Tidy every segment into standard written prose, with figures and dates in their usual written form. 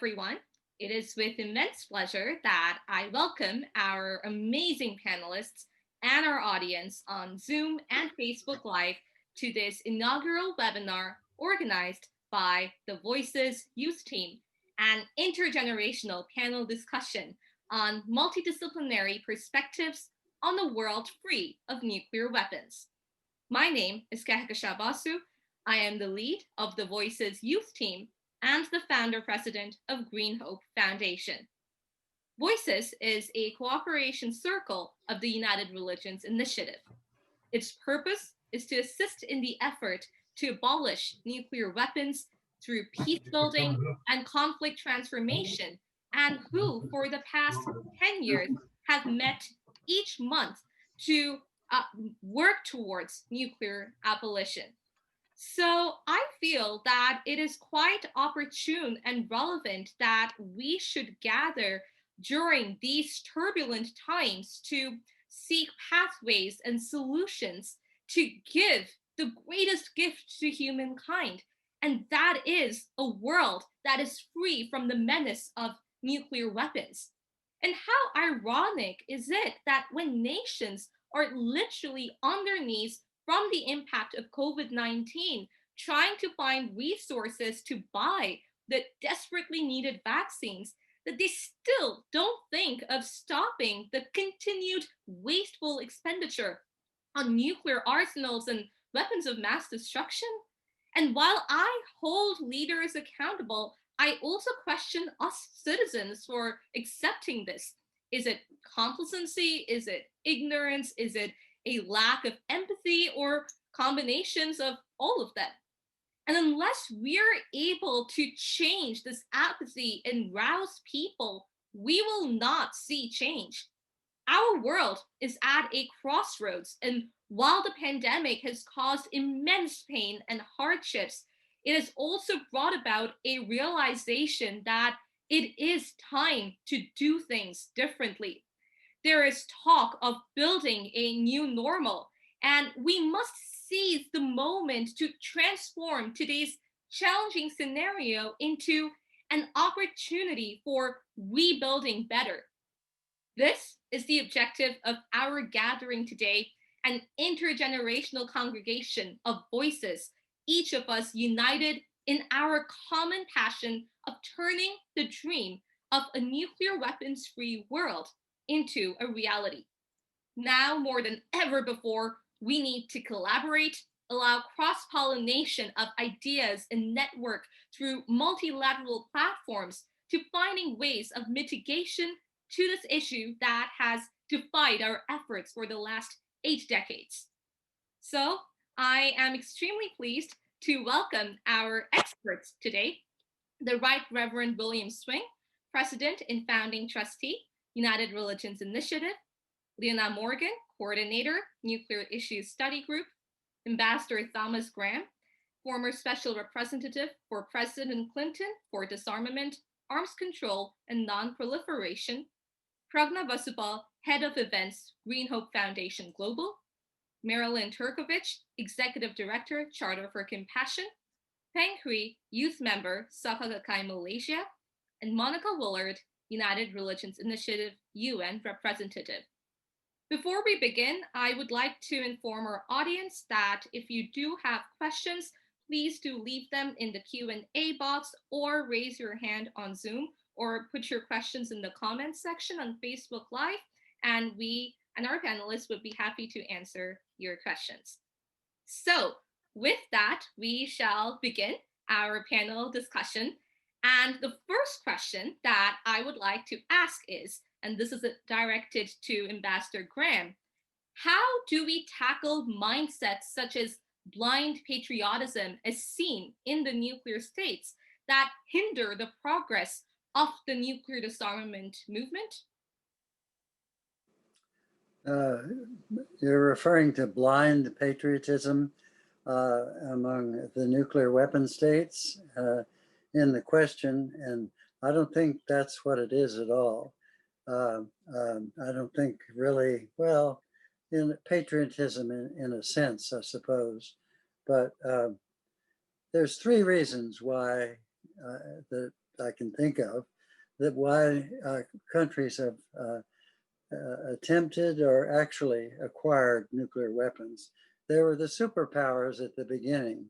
everyone. It is with immense pleasure that I welcome our amazing panelists and our audience on Zoom and Facebook Live to this inaugural webinar organized by the Voices Youth Team, an intergenerational panel discussion on multidisciplinary perspectives on a world free of nuclear weapons. My name is Kehkashan Basu. I am the lead of the Voices Youth Team and the founder-president of Green Hope Foundation. Voices is a cooperation circle of the United Religions Initiative. Its purpose is to assist in the effort to abolish nuclear weapons through peace building and conflict transformation, and who, for the past 10 years, have met each month to work towards nuclear abolition. So I feel that it is quite opportune and relevant that we should gather during these turbulent times to seek pathways and solutions to give the greatest gift to humankind. And that is a world that is free from the menace of nuclear weapons. And how ironic is it that when nations are literally on their knees from the impact of COVID-19, trying to find resources to buy the desperately needed vaccines, that they still don't think of stopping the continued wasteful expenditure on nuclear arsenals and weapons of mass destruction? And while I hold leaders accountable, I also question us citizens for accepting this. Is it complacency? Is it ignorance? Is it a lack of empathy, or combinations of all of them? And unless we're able to change this apathy and rouse people, we will not see change. Our world is at a crossroads, and while the pandemic has caused immense pain and hardships, it has also brought about a realization that it is time to do things differently. There is talk of building a new normal, and we must seize the moment to transform today's challenging scenario into an opportunity for rebuilding better. This is the objective of our gathering today, an intergenerational congregation of voices, each of us united in our common passion of turning the dream of a nuclear weapons-free world into a reality. Now more than ever before, we need to collaborate, allow cross-pollination of ideas and network through multilateral platforms to finding ways of mitigation to this issue that has defied our efforts for the last 8 decades. So I am extremely pleased to welcome our experts today, the Right Reverend William Swing, President and Founding Trustee, United Religions Initiative; Leona Morgan, Coordinator, Nuclear Issues Study Group; Ambassador Thomas Graham, former Special Representative for President Clinton for Disarmament, Arms Control, and Non-Proliferation; Pragna Vasupal, Head of Events, Green Hope Foundation Global; Marilyn Turkovich, Executive Director, Charter for Compassion; Peng, Youth Member, Soka Gakkai, Malaysia; and Monica Willard, United Religions Initiative UN Representative. Before we begin, I would like to inform our audience that if you do have questions, please do leave them in the Q&A box or raise your hand on Zoom or put your questions in the comments section on Facebook Live, and we and our panelists would be happy to answer your questions. So with that, we shall begin our panel discussion. And the first question that I would like to ask is, and this is directed to Ambassador Graham, how do we tackle mindsets such as blind patriotism as seen in the nuclear states that hinder the progress of the nuclear disarmament movement? You're referring to blind patriotism among the nuclear weapon states in the question, and I don't think that's what it is at all. I don't think really, well, in patriotism in a sense, I suppose, but there's 3 reasons why that I can think of that why countries have attempted or actually acquired nuclear weapons. They were the superpowers at the beginning.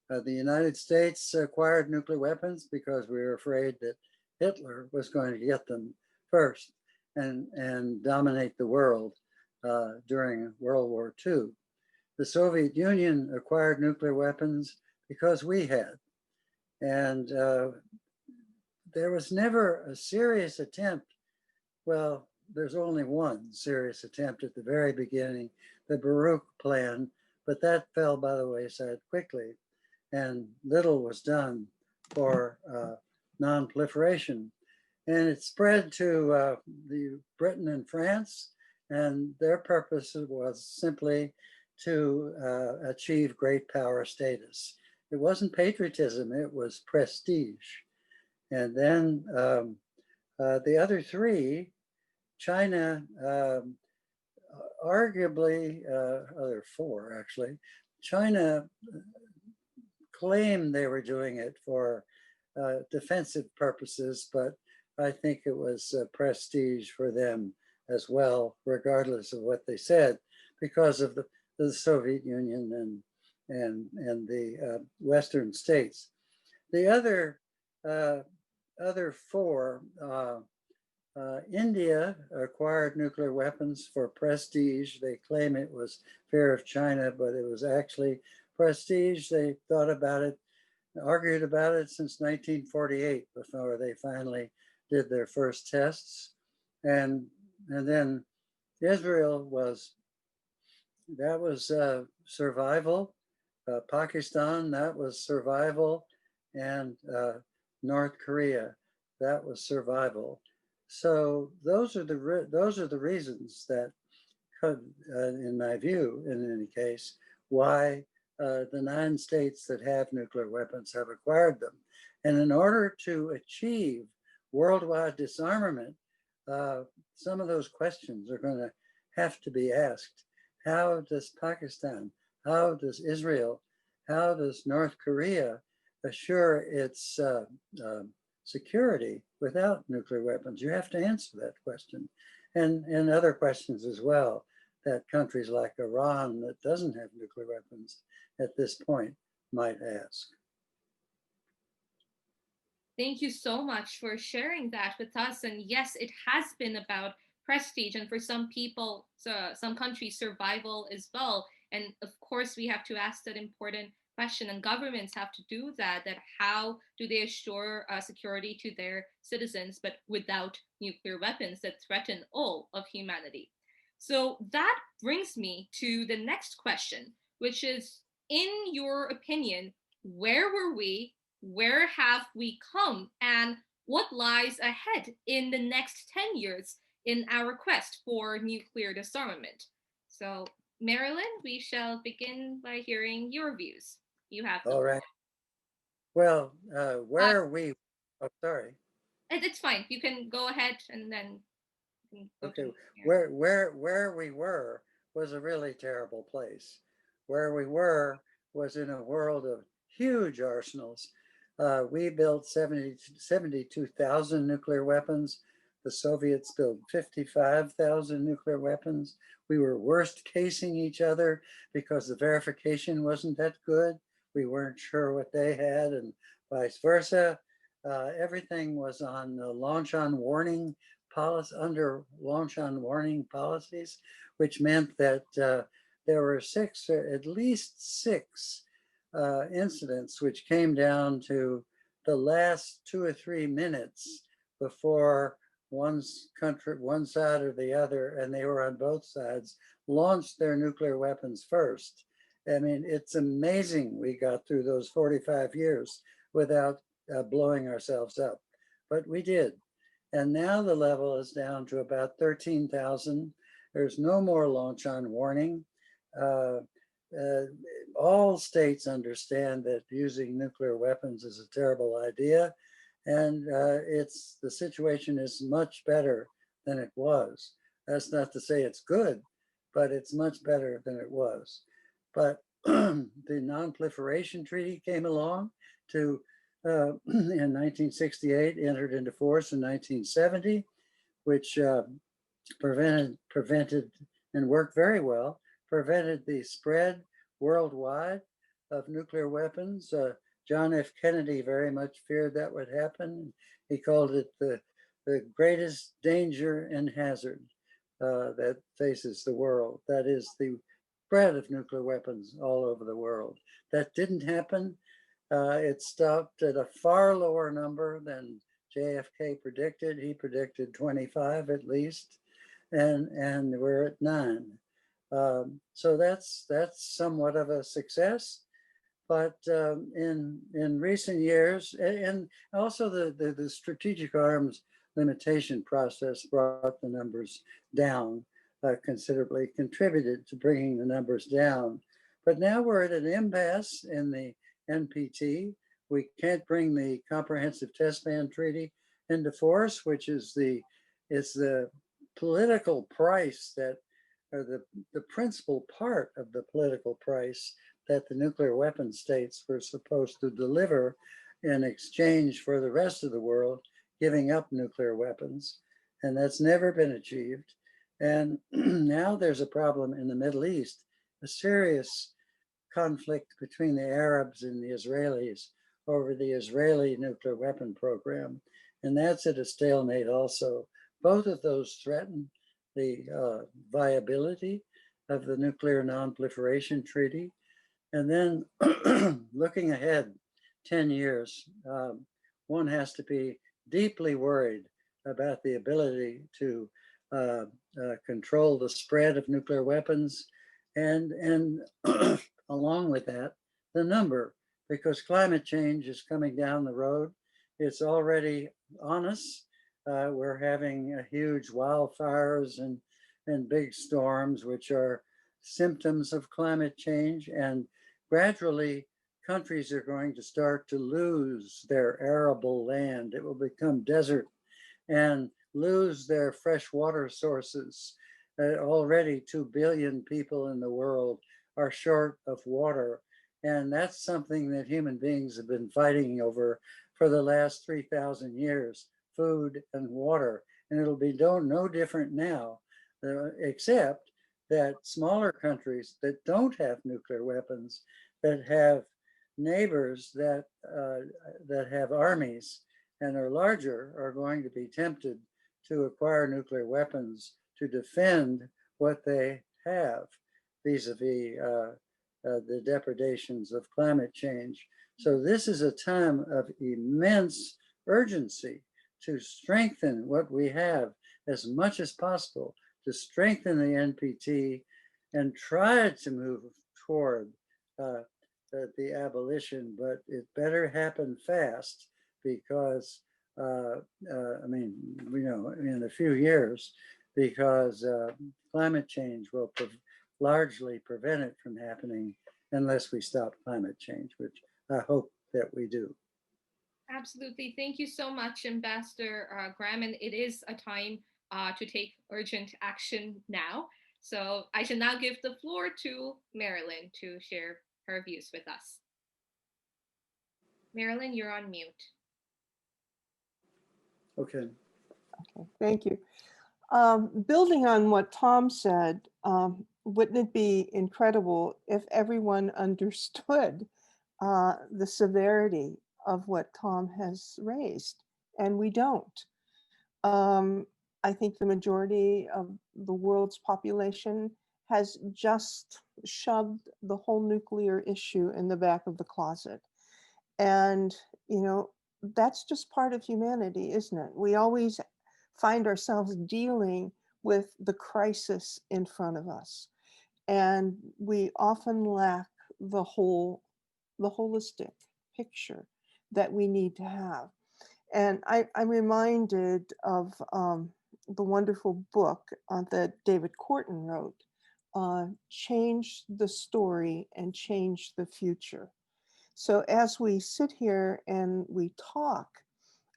The United States acquired nuclear weapons because we were afraid that Hitler was going to get them first and dominate the world during World War II. The Soviet Union acquired nuclear weapons because we had. And there was never a serious attempt. Well, there's only one serious attempt at the very beginning, the Baruch Plan, but that fell by the wayside quickly, and little was done for non-proliferation. And it spread to Britain and France, and their purpose was simply to achieve great power status. It wasn't patriotism, it was prestige. And then the other three, China, arguably, other four actually, China claimed they were doing it for defensive purposes, but I think it was prestige for them as well, regardless of what they said, because of the Soviet Union and the Western states. The other four, India acquired nuclear weapons for prestige. They claim it was fear of China, but it was actually prestige. They thought about it, argued about it since 1948 before they finally did their first tests. And then Israel was survival. Pakistan, that was survival. And North Korea, that was survival. So those are the reasons that could, in my view, in any case, why the 9 states that have nuclear weapons have acquired them. And in order to achieve worldwide disarmament, some of those questions are going to have to be asked. How does Pakistan, how does Israel, how does North Korea assure its security without nuclear weapons? You have to answer that question, and other questions as well that countries like Iran that doesn't have nuclear weapons at this point might ask. Thank you so much for sharing that with us. And yes, it has been about prestige, and for some people, some countries, survival as well. And of course, we have to ask that important question, and governments have to do that, that how do they assure security to their citizens, but without nuclear weapons that threaten all of humanity? So that brings me to the next question, which is, in your opinion, where were we, where have we come, and what lies ahead in the next 10 years in our quest for nuclear disarmament? So, Marilyn, we shall begin by hearing your views. You have them. All right. Well, where are we? Oh, sorry. It's fine. You can go ahead and then go. Okay, where we were was a really terrible place. Where we were was in a world of huge arsenals. We built 72,000 nuclear weapons. The Soviets built 55,000 nuclear weapons. We were worst casing each other because the verification wasn't that good. We weren't sure what they had, and vice versa. Everything was on the launch on warning policy, under launch on warning policies, which meant that there were at least six incidents which came down to the last 2 or 3 minutes before one side or the other, and they were on both sides, launched their nuclear weapons first. I mean, it's amazing we got through those 45 years without blowing ourselves up, but we did. And now the level is down to about 13,000. There's no more launch on warning. All states understand that using nuclear weapons is a terrible idea, and the situation is much better than it was. That's not to say it's good, but it's much better than it was. But the Non-Proliferation Treaty came along to in 1968, entered into force in 1970, which prevented and worked very well, prevented the spread worldwide of nuclear weapons. John F. Kennedy very much feared that would happen. He called it the greatest danger and hazard that faces the world. That is the spread of nuclear weapons all over the world. That didn't happen. It stopped at a far lower number than JFK predicted. He predicted 25 at least, and we're at 9. So that's somewhat of a success. But in recent years, and also the strategic arms limitation process brought the numbers down considerably, contributed to bringing the numbers down. But now we're at an impasse in the NPT. We can't bring the Comprehensive Test Ban Treaty into force, which is the political price that, or the principal part of the political price that the nuclear weapon states were supposed to deliver in exchange for the rest of the world giving up nuclear weapons. And that's never been achieved. And now there's a problem in the Middle East, a serious conflict between the Arabs and the Israelis over the Israeli nuclear weapon program. And that's at a stalemate also. Both of those threaten the viability of the Nuclear Non-Proliferation Treaty. And then looking ahead 10 years, one has to be deeply worried about the ability to control the spread of nuclear weapons and along with that, the number, because climate change is coming down the road. It's already on us. We're having huge wildfires and big storms, which are symptoms of climate change. And gradually, countries are going to start to lose their arable land. It will become desert and lose their fresh water sources. Already 2 billion people in the world are short of water. And that's something that human beings have been fighting over for the last 3,000 years, food and water. And it'll be no different now, except that smaller countries that don't have nuclear weapons, that have neighbors that have armies and are larger, are going to be tempted to acquire nuclear weapons to defend what they have vis-a-vis the depredations of climate change. So this is a time of immense urgency to strengthen what we have as much as possible, to strengthen the NPT and try to move toward the abolition, but it better happen fast because, I mean, you know, in a few years, because climate change will largely prevent it from happening unless we stop climate change, which I hope that we do. Absolutely. Thank you so much, Ambassador Graham. And it is a time to take urgent action now. So I shall now give the floor to Marilyn to share her views with us. Marilyn, you're on mute. Okay. Okay, thank you. Building on what Tom said, wouldn't it be incredible if everyone understood the severity of what Tom has raised? And we don't. I think the majority of the world's population has just shoved the whole nuclear issue in the back of the closet. And, you know, that's just part of humanity, isn't it? We always find ourselves dealing with the crisis in front of us. And we often lack the holistic picture that we need to have. And I'm reminded of the wonderful book that David Corton wrote, Change the Story and Change the Future. So as we sit here and we talk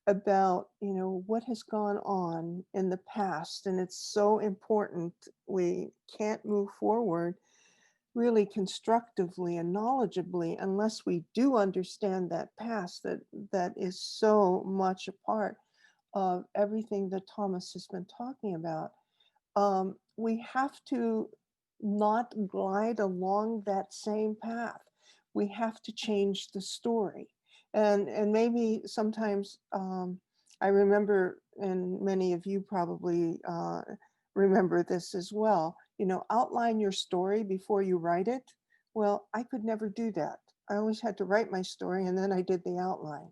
about, you know, what has gone on in the past, and it's so important, we can't move forward really constructively and knowledgeably unless we do understand that past that is so much a part of everything that Thomas has been talking about. We have to not glide along that same path. We have to change the story. And maybe sometimes I remember, and many of you probably remember this as well, outline your story before you write it. Well, I could never do that. I always had to write my story and then I did the outline.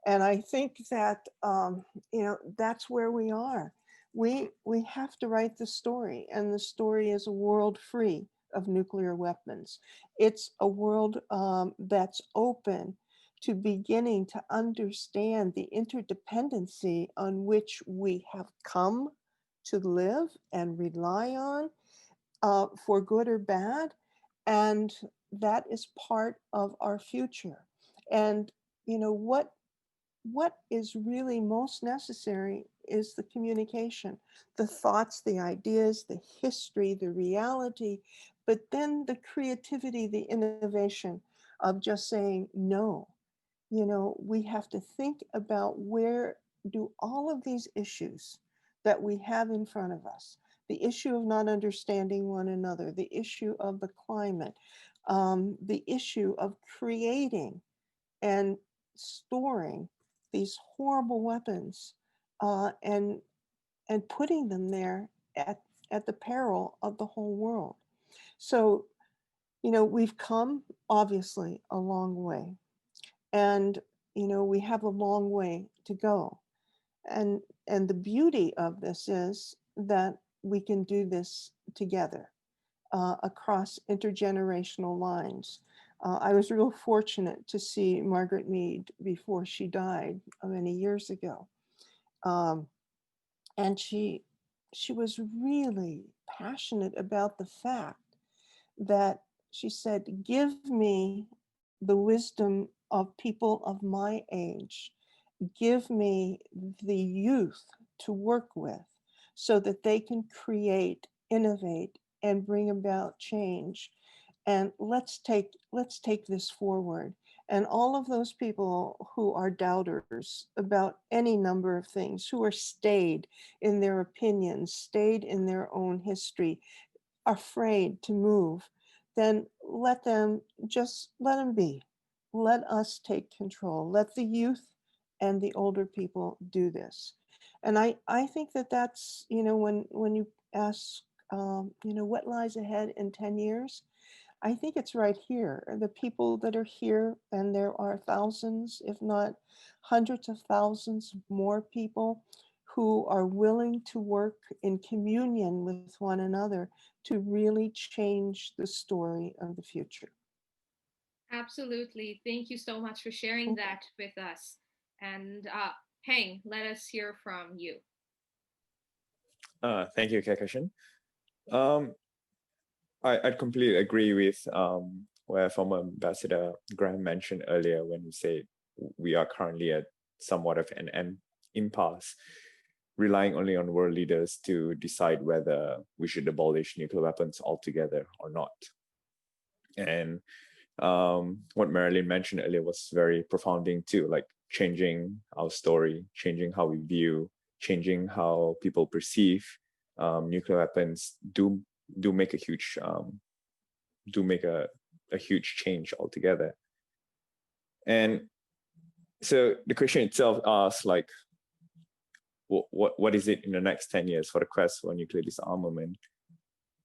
And I think that, that's where we are. We have to write the story, and the story is a world free of nuclear weapons. It's a world that's open to beginning to understand the interdependency on which we have come to live and rely on for good or bad. And that is part of our future. And what is really most necessary is the communication, the thoughts, the ideas, the history, the reality, but then the creativity, the innovation of just saying no. We have to think about where do all of these issues that we have in front of us, the issue of not understanding one another, the issue of the climate, the issue of creating and storing these horrible weapons and putting them there at the peril of the whole world. So, we've come obviously a long way, and we have a long way to go. And the beauty of this is that we can do this together across intergenerational lines. I was real fortunate to see Margaret Mead before she died many years ago. And she was really passionate about the fact that she said, give me the wisdom of people of my age. Give me the youth to work with so that they can create, innovate, and bring about change. And let's take this forward. And all of those people who are doubters about any number of things, who are stayed in their opinions, stayed in their own history, afraid to move, then let them be. Let us take control. Let the youth and the older people do this. And I think that that's, when you ask, what lies ahead in 10 years, I think it's right here. The people that are here, and there are thousands, if not hundreds of thousands more people who are willing to work in communion with one another to really change the story of the future. Absolutely. Thank you so much for sharing that with us. And Peng, let us hear from you. Thank you, Kehkashan. I completely agree with where former Ambassador Graham mentioned earlier when he said we are currently at somewhat of an impasse, relying only on world leaders to decide whether we should abolish nuclear weapons altogether or not. And what Marilyn mentioned earlier was very profounding too, like changing our story, changing how we view, changing how people perceive nuclear weapons do make a huge a huge change altogether. And so the question itself asks, like, what is it in the next 10 years for the quest for nuclear disarmament?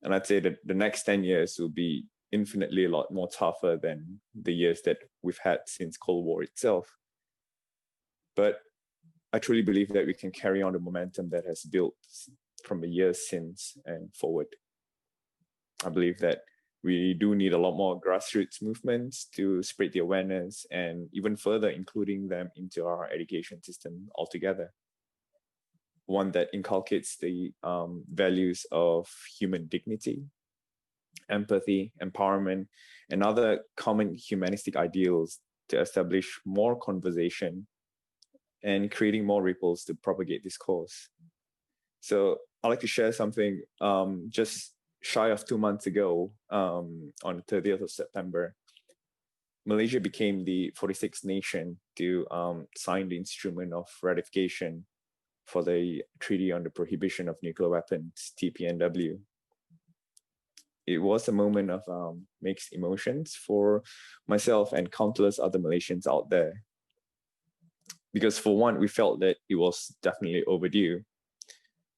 And I'd say that the next 10 years will be infinitely a lot more tougher than the years that we've had since Cold War itself. But I truly believe that we can carry on the momentum that has built from the years since and forward. I believe that we do need a lot more grassroots movements to spread the awareness and even further including them into our education system altogether. One that inculcates the values of human dignity, empathy, empowerment, and other common humanistic ideals to establish more conversation and creating more ripples to propagate this cause. So I'd like to share something just shy of 2 months ago, on the 30th of September, Malaysia became the 46th nation to sign the instrument of ratification for the Treaty on the Prohibition of Nuclear Weapons, TPNW. It was a moment of mixed emotions for myself and countless other Malaysians out there. Because for one, we felt that it was definitely overdue.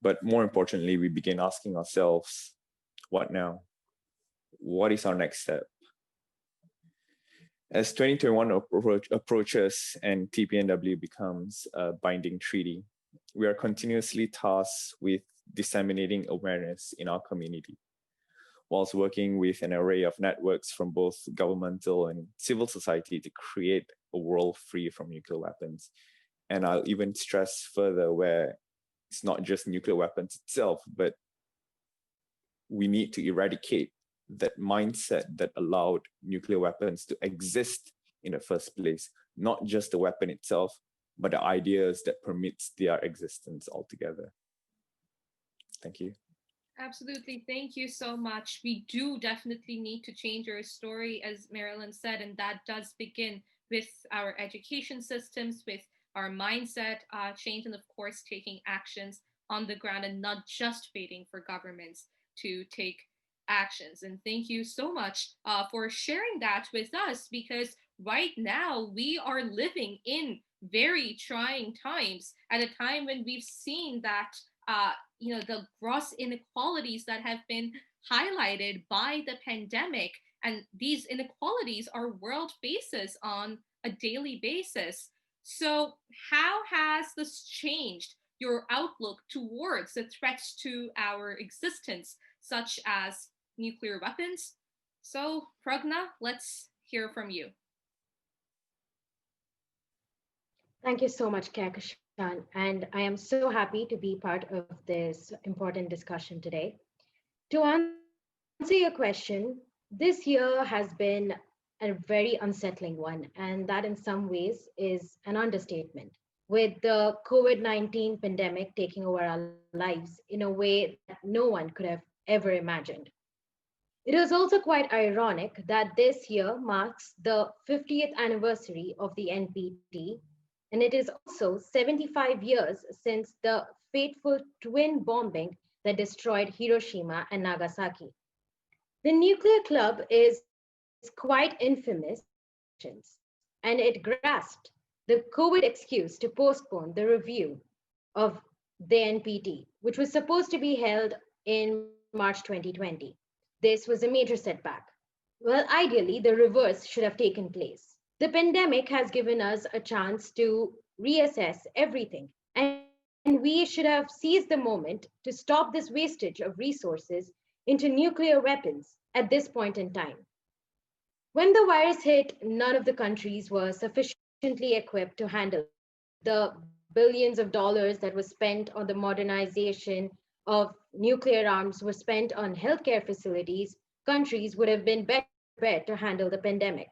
But more importantly, we began asking ourselves, what now? What is our next step? As 2021 approaches and TPNW becomes a binding treaty, we are continuously tasked with disseminating awareness in our community, whilst working with an array of networks from both governmental and civil society to create a world free from nuclear weapons. And I'll even stress further where it's not just nuclear weapons itself, but we need to eradicate that mindset that allowed nuclear weapons to exist in the first place, not just the weapon itself, but the ideas that permits their existence altogether. Thank you. Absolutely. Thank you so much. We do definitely need to change our story, as Marilyn said, and that does begin with our education systems, with our mindset change, and of course, taking actions on the ground and not just waiting for governments to take actions. And thank you so much for sharing that with us, because right now we are living in very trying times, at a time when we've seen that the gross inequalities that have been highlighted by the pandemic, and these inequalities are world faces on a daily basis. So how has this changed your outlook towards the threats to our existence, such as nuclear weapons? So Pragna, let's hear from you. Thank you so much, Kehkashan, and I am so happy to be part of this important discussion today. To answer your question, this year has been a very unsettling one, and that in some ways is an understatement, with the COVID-19 pandemic taking over our lives in a way that no one could have ever imagined. It is also quite ironic that this year marks the 50th anniversary of the NPT, and it is also 75 years since the fateful twin bombing that destroyed Hiroshima and Nagasaki. The nuclear club is quite infamous, and it grasped the COVID excuse to postpone the review of the NPT, which was supposed to be held in March 2020. This was a major setback. Well, ideally, the reverse should have taken place. The pandemic has given us a chance to reassess everything, and we should have seized the moment to stop this wastage of resources into nuclear weapons at this point in time. When the virus hit, none of the countries were sufficiently equipped to handle the billions of dollars that was spent on the modernization of nuclear arms were spent on healthcare facilities. Countries would have been better prepared to handle the pandemic.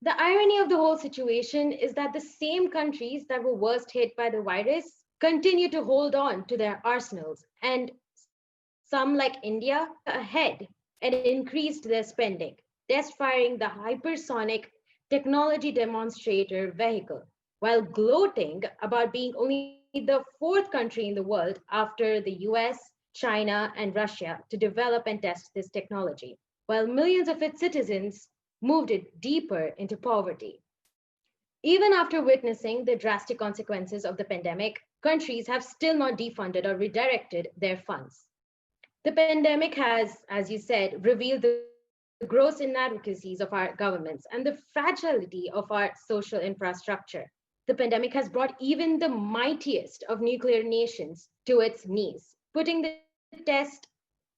The irony of the whole situation is that the same countries that were worst hit by the virus continue to hold on to their arsenals, and some, like India, ahead and increased their spending, test firing the hypersonic technology demonstrator vehicle, while gloating about being only the fourth country in the world after the US, China, and Russia to develop and test this technology, while millions of its citizens moved it deeper into poverty. Even after witnessing the drastic consequences of the pandemic, countries have still not defunded or redirected their funds. The pandemic has, as you said, revealed the gross inadequacies of our governments and the fragility of our social infrastructure. The pandemic has brought even the mightiest of nuclear nations to its knees, putting the test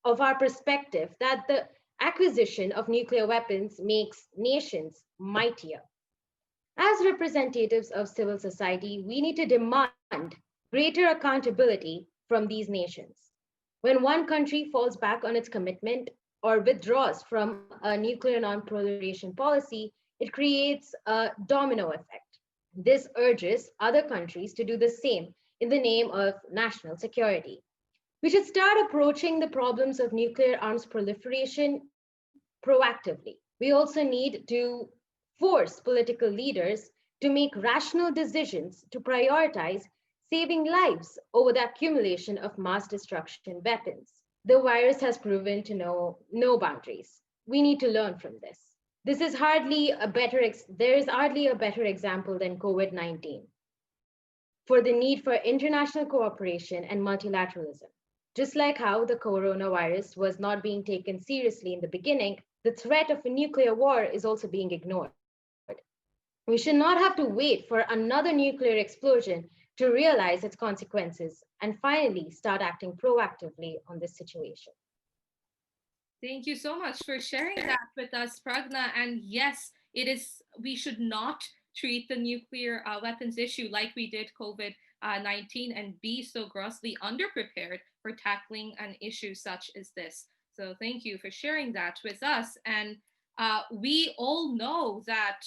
of our perspective that the acquisition of nuclear weapons makes nations mightier. As representatives of civil society, we need to demand greater accountability from these nations. When one country falls back on its commitment or withdraws from a nuclear non-proliferation policy, it creates a domino effect. This urges other countries to do the same in the name of national security. We should start approaching the problems of nuclear arms proliferation proactively. We also need to force political leaders to make rational decisions to prioritize saving lives over the accumulation of mass destruction weapons. The virus has proven to know no boundaries. We need to learn from this. There is hardly a better example than COVID-19 for the need for international cooperation and multilateralism. Just like how the coronavirus was not being taken seriously in the beginning, the threat of a nuclear war is also being ignored. We should not have to wait for another nuclear explosion to realize its consequences and finally start acting proactively on this situation. Thank you so much for sharing that with us, Pragna. And yes, we should not treat the nuclear weapons issue like we did COVID-19 and be so grossly underprepared for tackling an issue such as this. So thank you for sharing that with us. And we all know that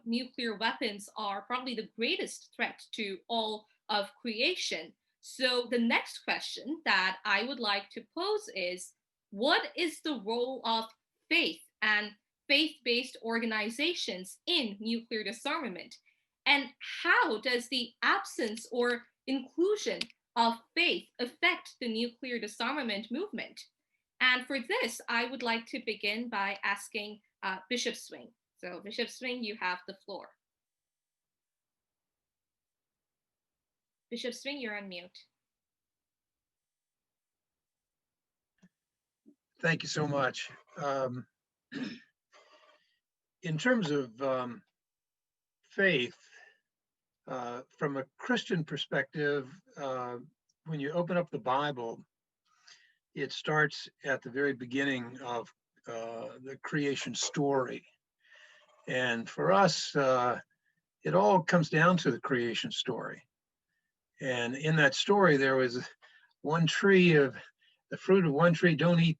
nuclear weapons are probably the greatest threat to all of creation. So the next question that I would like to pose is, what is the role of faith and faith-based organizations in nuclear disarmament? And how does the absence or inclusion of faith affect the nuclear disarmament movement? And for this, I would like to begin by asking Bishop Swing. So Bishop Swing, you have the floor. Bishop Swing, you're on mute. Thank you so much. In terms of faith, from a Christian perspective, when you open up the Bible, it starts at the very beginning of the creation story. And for us, it all comes down to the creation story. And in that story, there was one tree of the fruit of one tree. Don't eat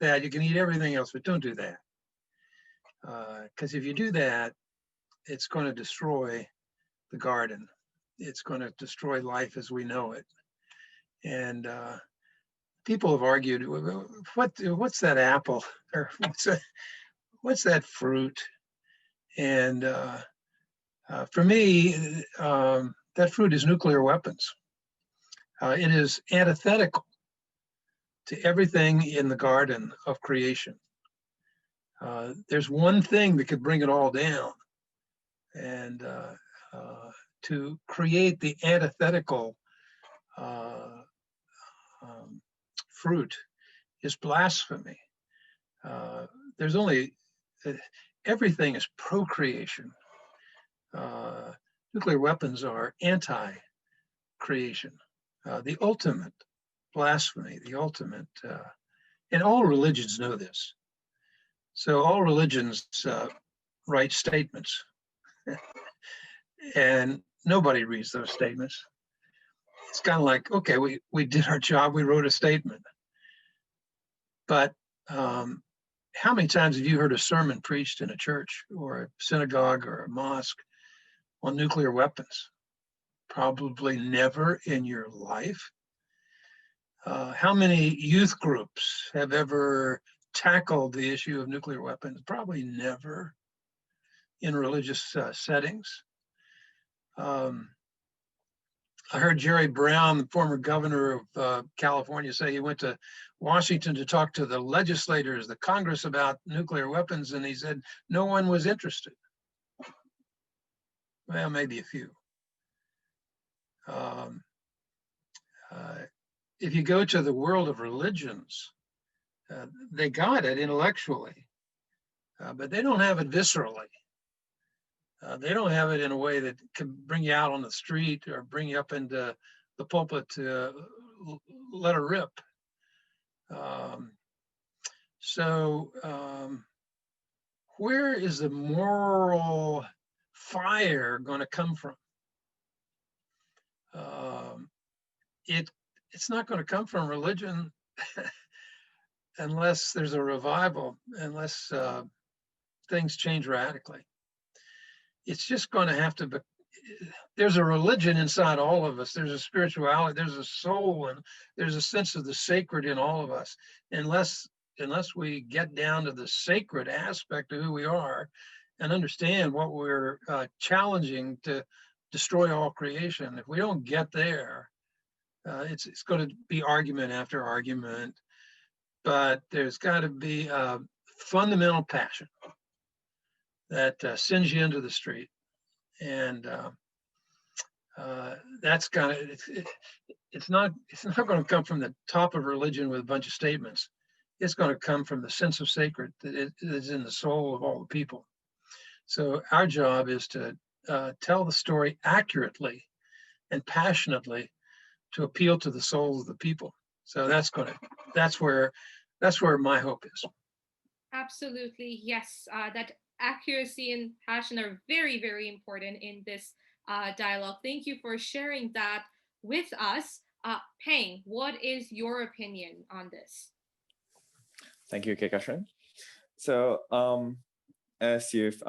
that. You can eat everything else, but don't do that. Because if you do that, it's going to destroy the garden. It's going to destroy life as we know it. And people have argued, what's that apple? Or what's that fruit? And for me, that fruit is nuclear weapons. It is antithetical to everything in the garden of creation. There's one thing that could bring it all down, and to create the antithetical fruit is blasphemy. There's only, everything is procreation. Nuclear weapons are anti-creation, the ultimate blasphemy, the ultimate, and all religions know this. So all religions write statements, and nobody reads those statements. It's kind of like, okay, we did our job, we wrote a statement. But how many times have you heard a sermon preached in a church or a synagogue or a mosque on nuclear weapons? Probably never in your life. How many youth groups have ever tackled the issue of nuclear weapons? Probably never in religious settings. I heard Jerry Brown, the former governor of California, say he went to Washington to talk to the legislators, the Congress, about nuclear weapons, and he said no one was interested. Well, maybe a few. If you go to the world of religions, they got it intellectually, but they don't have it viscerally. They don't have it in a way that can bring you out on the street or bring you up into the pulpit to let her rip. Where is the moral fire going to come from? It's not going to come from religion unless there's a revival, unless things change radically. It's just going to have to be, there's a religion inside all of us. There's a spirituality, there's a soul, and there's a sense of the sacred in all of us. Unless we get down to the sacred aspect of who we are and understand what we're challenging to destroy all creation, if we don't get there, it's going to be argument after argument. But there's got to be a fundamental passion that sends you into the street. And that's kind of, it's not going to come from the top of religion with a bunch of statements. It's going to come from the sense of sacred that is in the soul of all the people. So our job is to tell the story accurately and passionately to appeal to the souls of the people. So that's where my hope is. Absolutely, yes. That accuracy and passion are very, very important in this dialogue. Thank you for sharing that with us. Peng, what is your opinion on this? Thank you, Kehkashan. So, as you've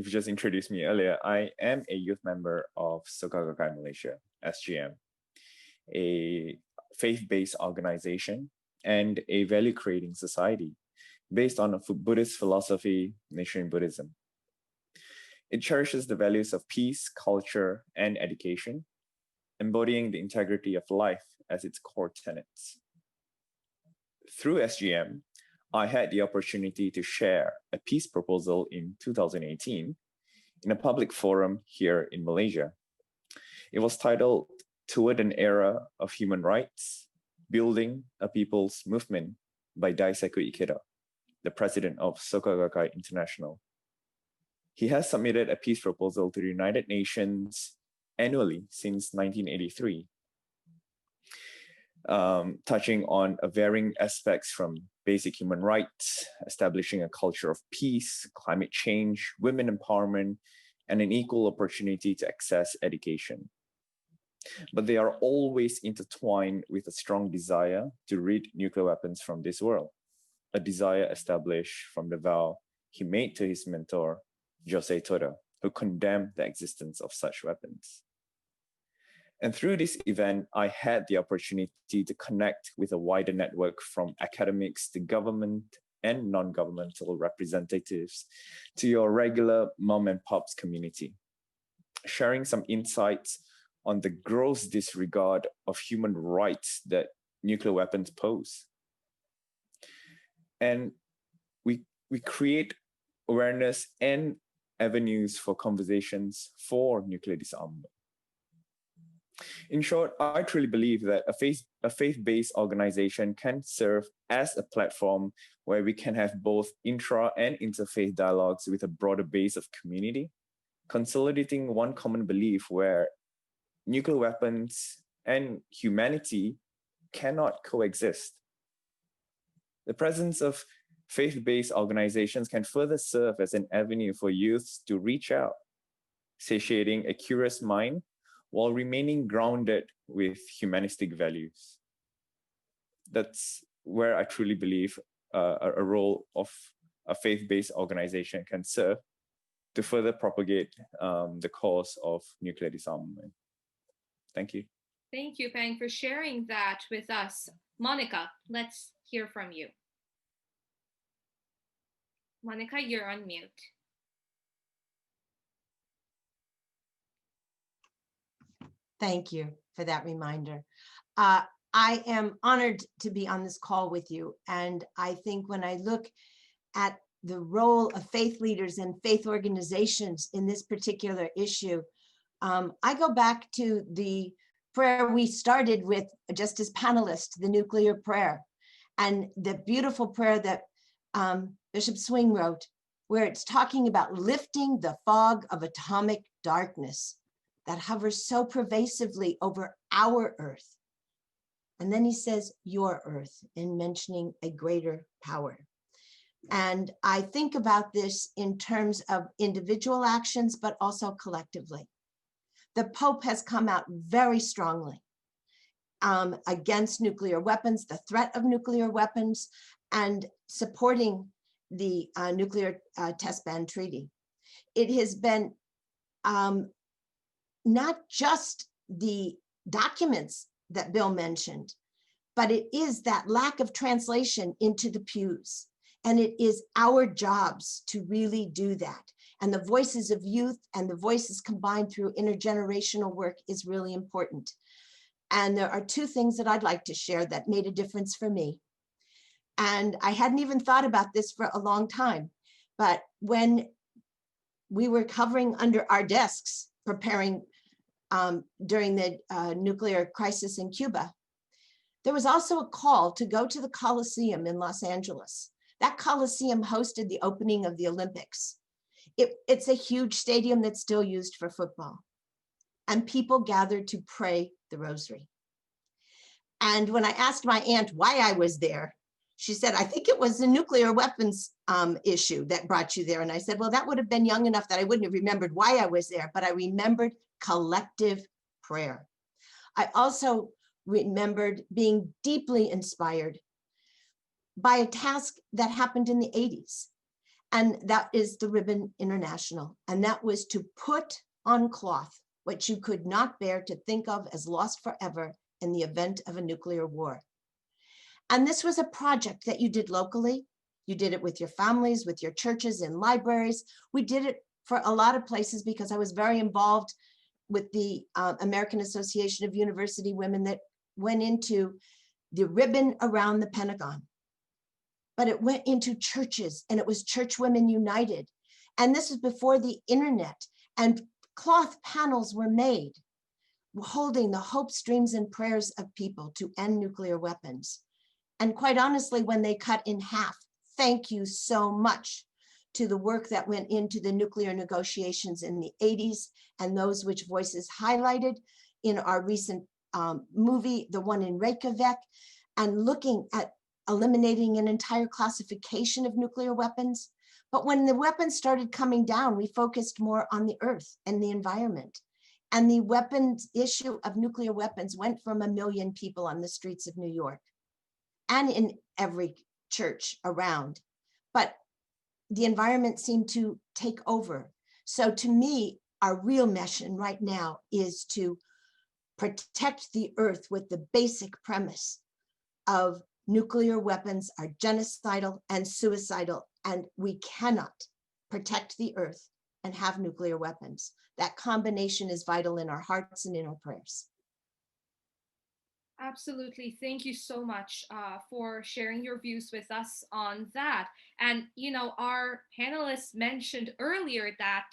just introduced me earlier, I am a youth member of Soka Gakkai Malaysia, SGM, a faith-based organization and a value-creating society based on a Buddhist philosophy, Nichiren Buddhism. It cherishes the values of peace, culture, and education, embodying the integrity of life as its core tenets. Through SGM, I had the opportunity to share a peace proposal in 2018 in a public forum here in Malaysia. It was titled Toward an Era of Human Rights, Building a People's Movement by Daisaku Ikeda, the president of Soka Gakkai International. He has submitted a peace proposal to the United Nations annually since 1983, touching on varying aspects from basic human rights, establishing a culture of peace, climate change, women empowerment, and an equal opportunity to access education. But they are always intertwined with a strong desire to rid nuclear weapons from this world, a desire established from the vow he made to his mentor, Jose Toda, who condemned the existence of such weapons. And through this event, I had the opportunity to connect with a wider network from academics to government and non-governmental representatives to your regular mom and pops community, sharing some insights on the gross disregard of human rights that nuclear weapons pose. And we create awareness and avenues for conversations for nuclear disarmament. In short, I truly believe that a faith-based organization can serve as a platform where we can have both intra and interfaith dialogues with a broader base of community, consolidating one common belief where nuclear weapons and humanity cannot coexist. The presence of faith-based organizations can further serve as an avenue for youths to reach out, satiating a curious mind while remaining grounded with humanistic values. That's where I truly believe a role of a faith-based organization can serve to further propagate the cause of nuclear disarmament. Thank you. Thank you, Peng, for sharing that with us. Monica, let's hear from you. Monica, you're on mute. Thank you for that reminder. I am honored to be on this call with you. And I think when I look at the role of faith leaders and faith organizations in this particular issue, I go back to the prayer we started with just as panelists, the nuclear prayer, and the beautiful prayer that Bishop Swing wrote, where it's talking about lifting the fog of atomic darkness that hovers so pervasively over our earth. And then he says, your earth, in mentioning a greater power. And I think about this in terms of individual actions, but also collectively. The Pope has come out very strongly against nuclear weapons, the threat of nuclear weapons, and supporting the nuclear test ban treaty. It has been not just the documents that Bill mentioned, but it is that lack of translation into the pews. And it is our jobs to really do that. And the voices of youth and the voices combined through intergenerational work is really important. And there are two things that I'd like to share that made a difference for me. And I hadn't even thought about this for a long time, but when we were covering under our desks, preparing during the nuclear crisis in Cuba, there was also a call to go to the Coliseum in Los Angeles. That Coliseum hosted the opening of the Olympics. It's a huge stadium that's still used for football. And people gathered to pray the rosary. And when I asked my aunt why I was there, she said, I think it was the nuclear weapons issue that brought you there. And I said, well, that would have been young enough that I wouldn't have remembered why I was there, but I remembered collective prayer. I also remembered being deeply inspired by a task that happened in the 80s. And that is the Ribbon International. And that was to put on cloth what you could not bear to think of as lost forever in the event of a nuclear war. And this was a project that you did locally. You did it with your families, with your churches, in libraries. We did it for a lot of places because I was very involved with the American Association of University Women that went into the ribbon around the Pentagon. But it went into churches, and it was Church Women United. And this was before the internet, and cloth panels were made holding the hopes, dreams, and prayers of people to end nuclear weapons. And quite honestly, when they cut in half, thank you so much to the work that went into the nuclear negotiations in the 80s and those which voices highlighted in our recent movie, the one in Reykjavik, and looking at eliminating an entire classification of nuclear weapons. But when the weapons started coming down, we focused more on the earth and the environment. And the weapons issue of nuclear weapons went from 1 million people on the streets of New York and in every church around. But the environment seemed to take over. So to me, our real mission right now is to protect the earth with the basic premise of nuclear weapons are genocidal and suicidal, and we cannot protect the earth and have nuclear weapons. That combination is vital in our hearts and in our prayers. Absolutely. Thank you so much for sharing your views with us on that. And, you know, our panelists mentioned earlier that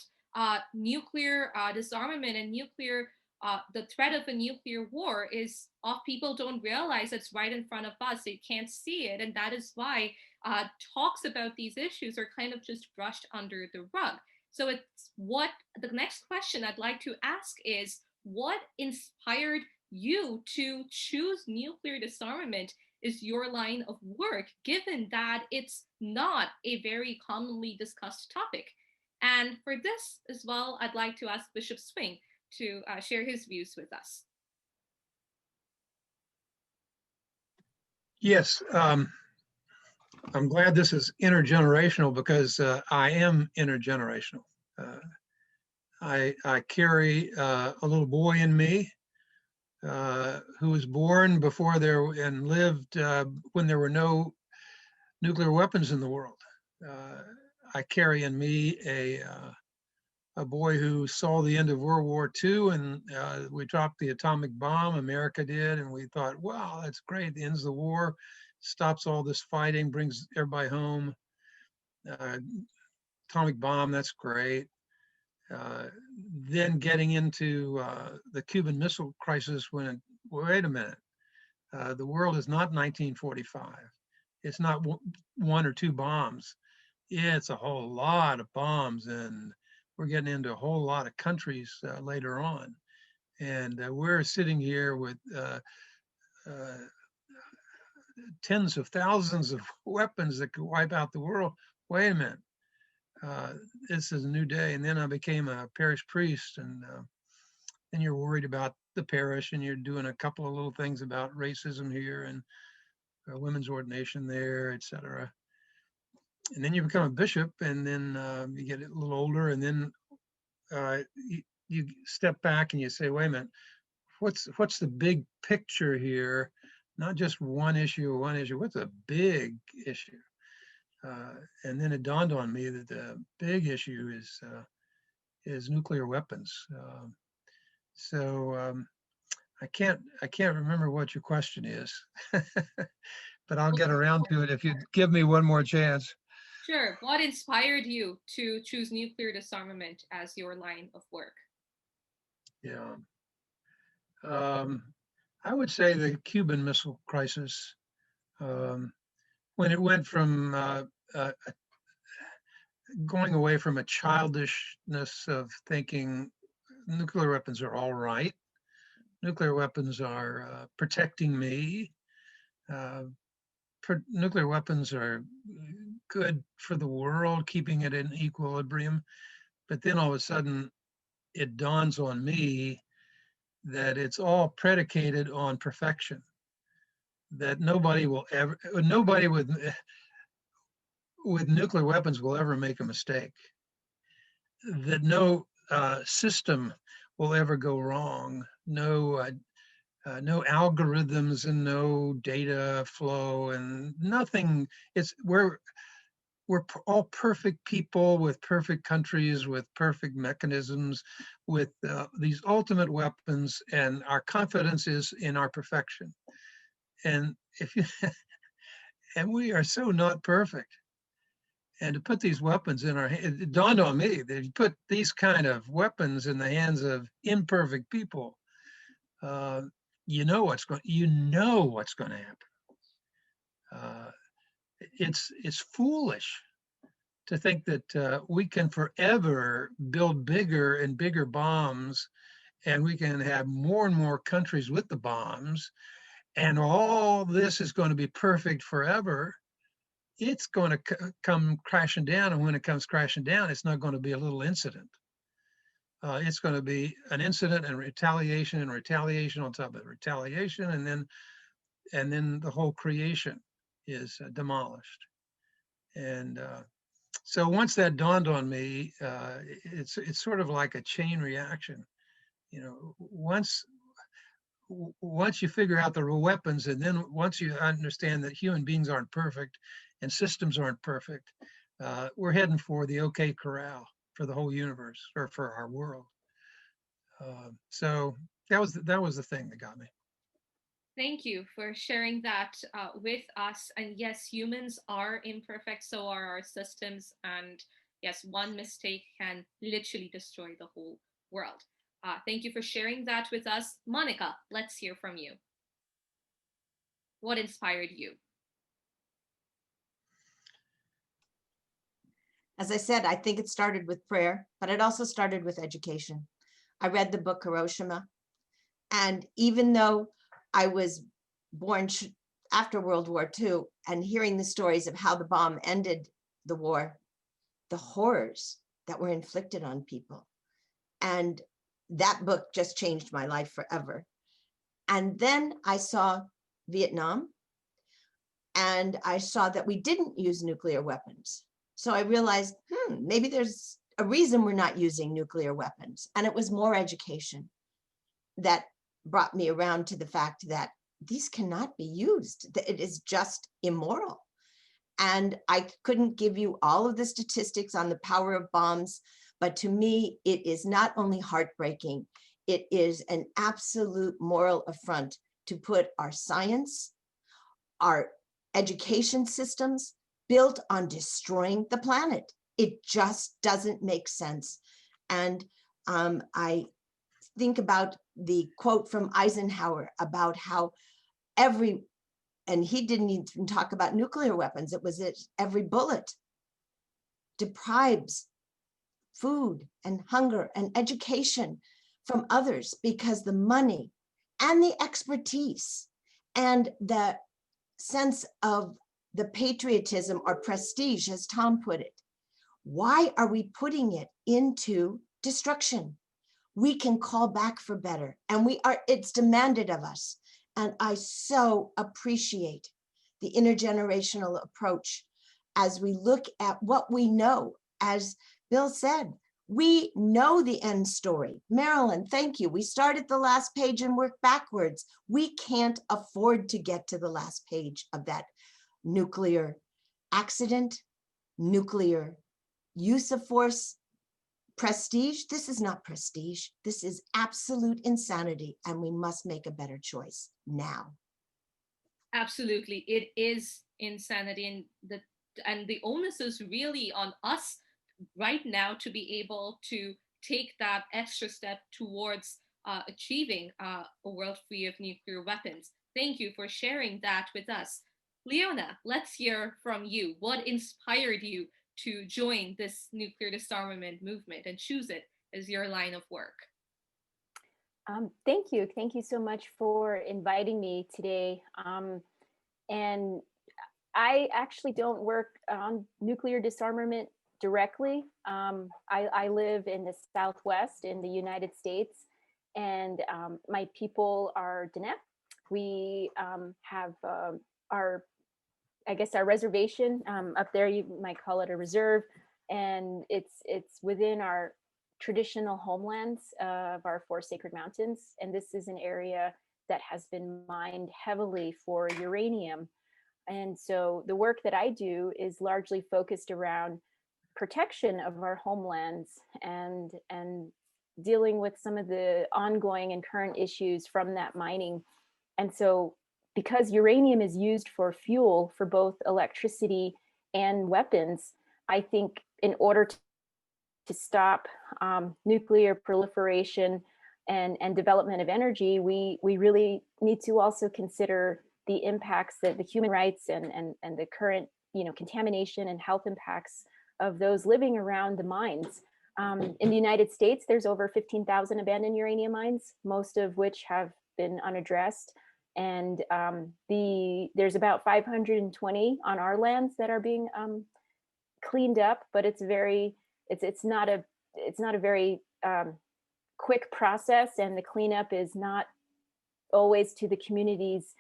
nuclear disarmament and the threat of a nuclear war is people don't realize it's right in front of us. They can't see it. And that is why talks about these issues are kind of just brushed under the rug. So the next question I'd like to ask is, what inspired you to choose nuclear disarmament is your line of work, given that it's not a very commonly discussed topic? And for this as well, I'd like to ask Bishop Swing to share his views with us. Yes, I'm glad this is intergenerational because I am intergenerational. I carry a little boy in me who was born before and lived when there were no nuclear weapons in the world. I carry in me a boy who saw the end of World War II, and we dropped the atomic bomb, America did, and we thought, wow, that's great, it ends the war, stops all this fighting, brings everybody home. Atomic bomb, that's great. Then getting into the Cuban Missile Crisis when, wait a minute, the world is not 1945. It's not one or two bombs. It's a whole lot of bombs, and we're getting into a whole lot of countries later on. And we're sitting here with tens of thousands of weapons that could wipe out the world. Wait a minute. This is a new day. And then I became a parish priest, and then you're worried about the parish, and you're doing a couple of little things about racism here and women's ordination there, etc. And then you become a bishop, and then you get a little older, and then you step back and you say, wait a minute, what's the big picture here? Not just one issue or one issue, what's a big issue? And then it dawned on me that the big issue is nuclear weapons. I can't remember what your question is, but I'll get around to it if you give me one more chance. Sure. What inspired you to choose nuclear disarmament as your line of work? Yeah. I would say the Cuban Missile Crisis, when it went from going away from a childishness of thinking nuclear weapons are all right, nuclear weapons are protecting me, nuclear weapons are good for the world, keeping it in equilibrium. But then all of a sudden, it dawns on me that it's all predicated on perfection, that nobody with nuclear weapons will ever make a mistake, that no system will ever go wrong, no algorithms and no data flow and nothing. We're all perfect people with perfect countries, with perfect mechanisms, with these ultimate weapons, and our confidence is in our perfection. And and we are so not perfect. And to put these weapons in our hands, it dawned on me that you put these kind of weapons in the hands of imperfect people, you know what's going to happen. It's foolish to think that we can forever build bigger and bigger bombs, and we can have more and more countries with the bombs, and all this is going to be perfect forever. It's going to come crashing down, and when it comes crashing down, it's not going to be a little incident. It's going to be an incident and retaliation on top of retaliation, and then the whole creation is demolished. And so once that dawned on me, it's sort of like a chain reaction. You know, once you figure out the weapons, and then once you understand that human beings aren't perfect and systems aren't perfect, we're heading for the OK corral for the whole universe, or for our world. So that was the thing that got me. Thank you for sharing that with us. And yes, humans are imperfect, so are our systems. And yes, one mistake can literally destroy the whole world. Thank you for sharing that with us. Monica, let's hear from you. What inspired you? As I said, I think it started with prayer, but it also started with education. I read the book Hiroshima, and even though I was born after World War II, and hearing the stories of how the bomb ended the war, the horrors that were inflicted on people, and that book just changed my life forever. And then I saw Vietnam, and I saw that we didn't use nuclear weapons. So I realized, maybe there's a reason we're not using nuclear weapons. And it was more education that brought me around to the fact that these cannot be used. It is just immoral. And I couldn't give you all of the statistics on the power of bombs, but to me, it is not only heartbreaking, it is an absolute moral affront to put our science, our education systems built on destroying the planet. It just doesn't make sense. And I think about the quote from Eisenhower about how and he didn't even talk about nuclear weapons, it was that every bullet deprives food and hunger and education from others, because the money and the expertise and the sense of the patriotism or prestige, as Tom put it, why are we putting it into destruction? We can call back for better, and it's demanded of us. And I so appreciate the intergenerational approach as we look at what we know. As Bill said, We know the end story. Marilyn, thank you. We start at the last page and work backwards. We can't afford to get to the last page of that nuclear accident, nuclear use of force, prestige. This is not prestige. This is absolute insanity, and we must make a better choice now. Absolutely, it is insanity, and the onus is really on us right now to be able to take that extra step towards achieving a world free of nuclear weapons. Thank you for sharing that with us. Leona, let's hear from you. What inspired you to join this nuclear disarmament movement and choose it as your line of work? Thank you. Thank you so much for inviting me today. And I actually don't work on nuclear disarmament directly. I live in the Southwest in the United States, and my people are Diné. We have our reservation up there. You might call it a reserve, and it's within our traditional homelands of our four sacred mountains. And this is an area that has been mined heavily for uranium. And so the work that I do is largely focused around protection of our homelands and dealing with some of the ongoing and current issues from that mining. And so because uranium is used for fuel for both electricity and weapons, I think in order to stop nuclear proliferation and development of energy, we really need to also consider the impacts that the human rights and the current contamination and health impacts of those living around the mines. In the United States, there's over 15,000 abandoned uranium mines, most of which have been unaddressed. And there's about 520 on our lands that are being cleaned up, but it's not a very quick process, and the cleanup is not always to the community's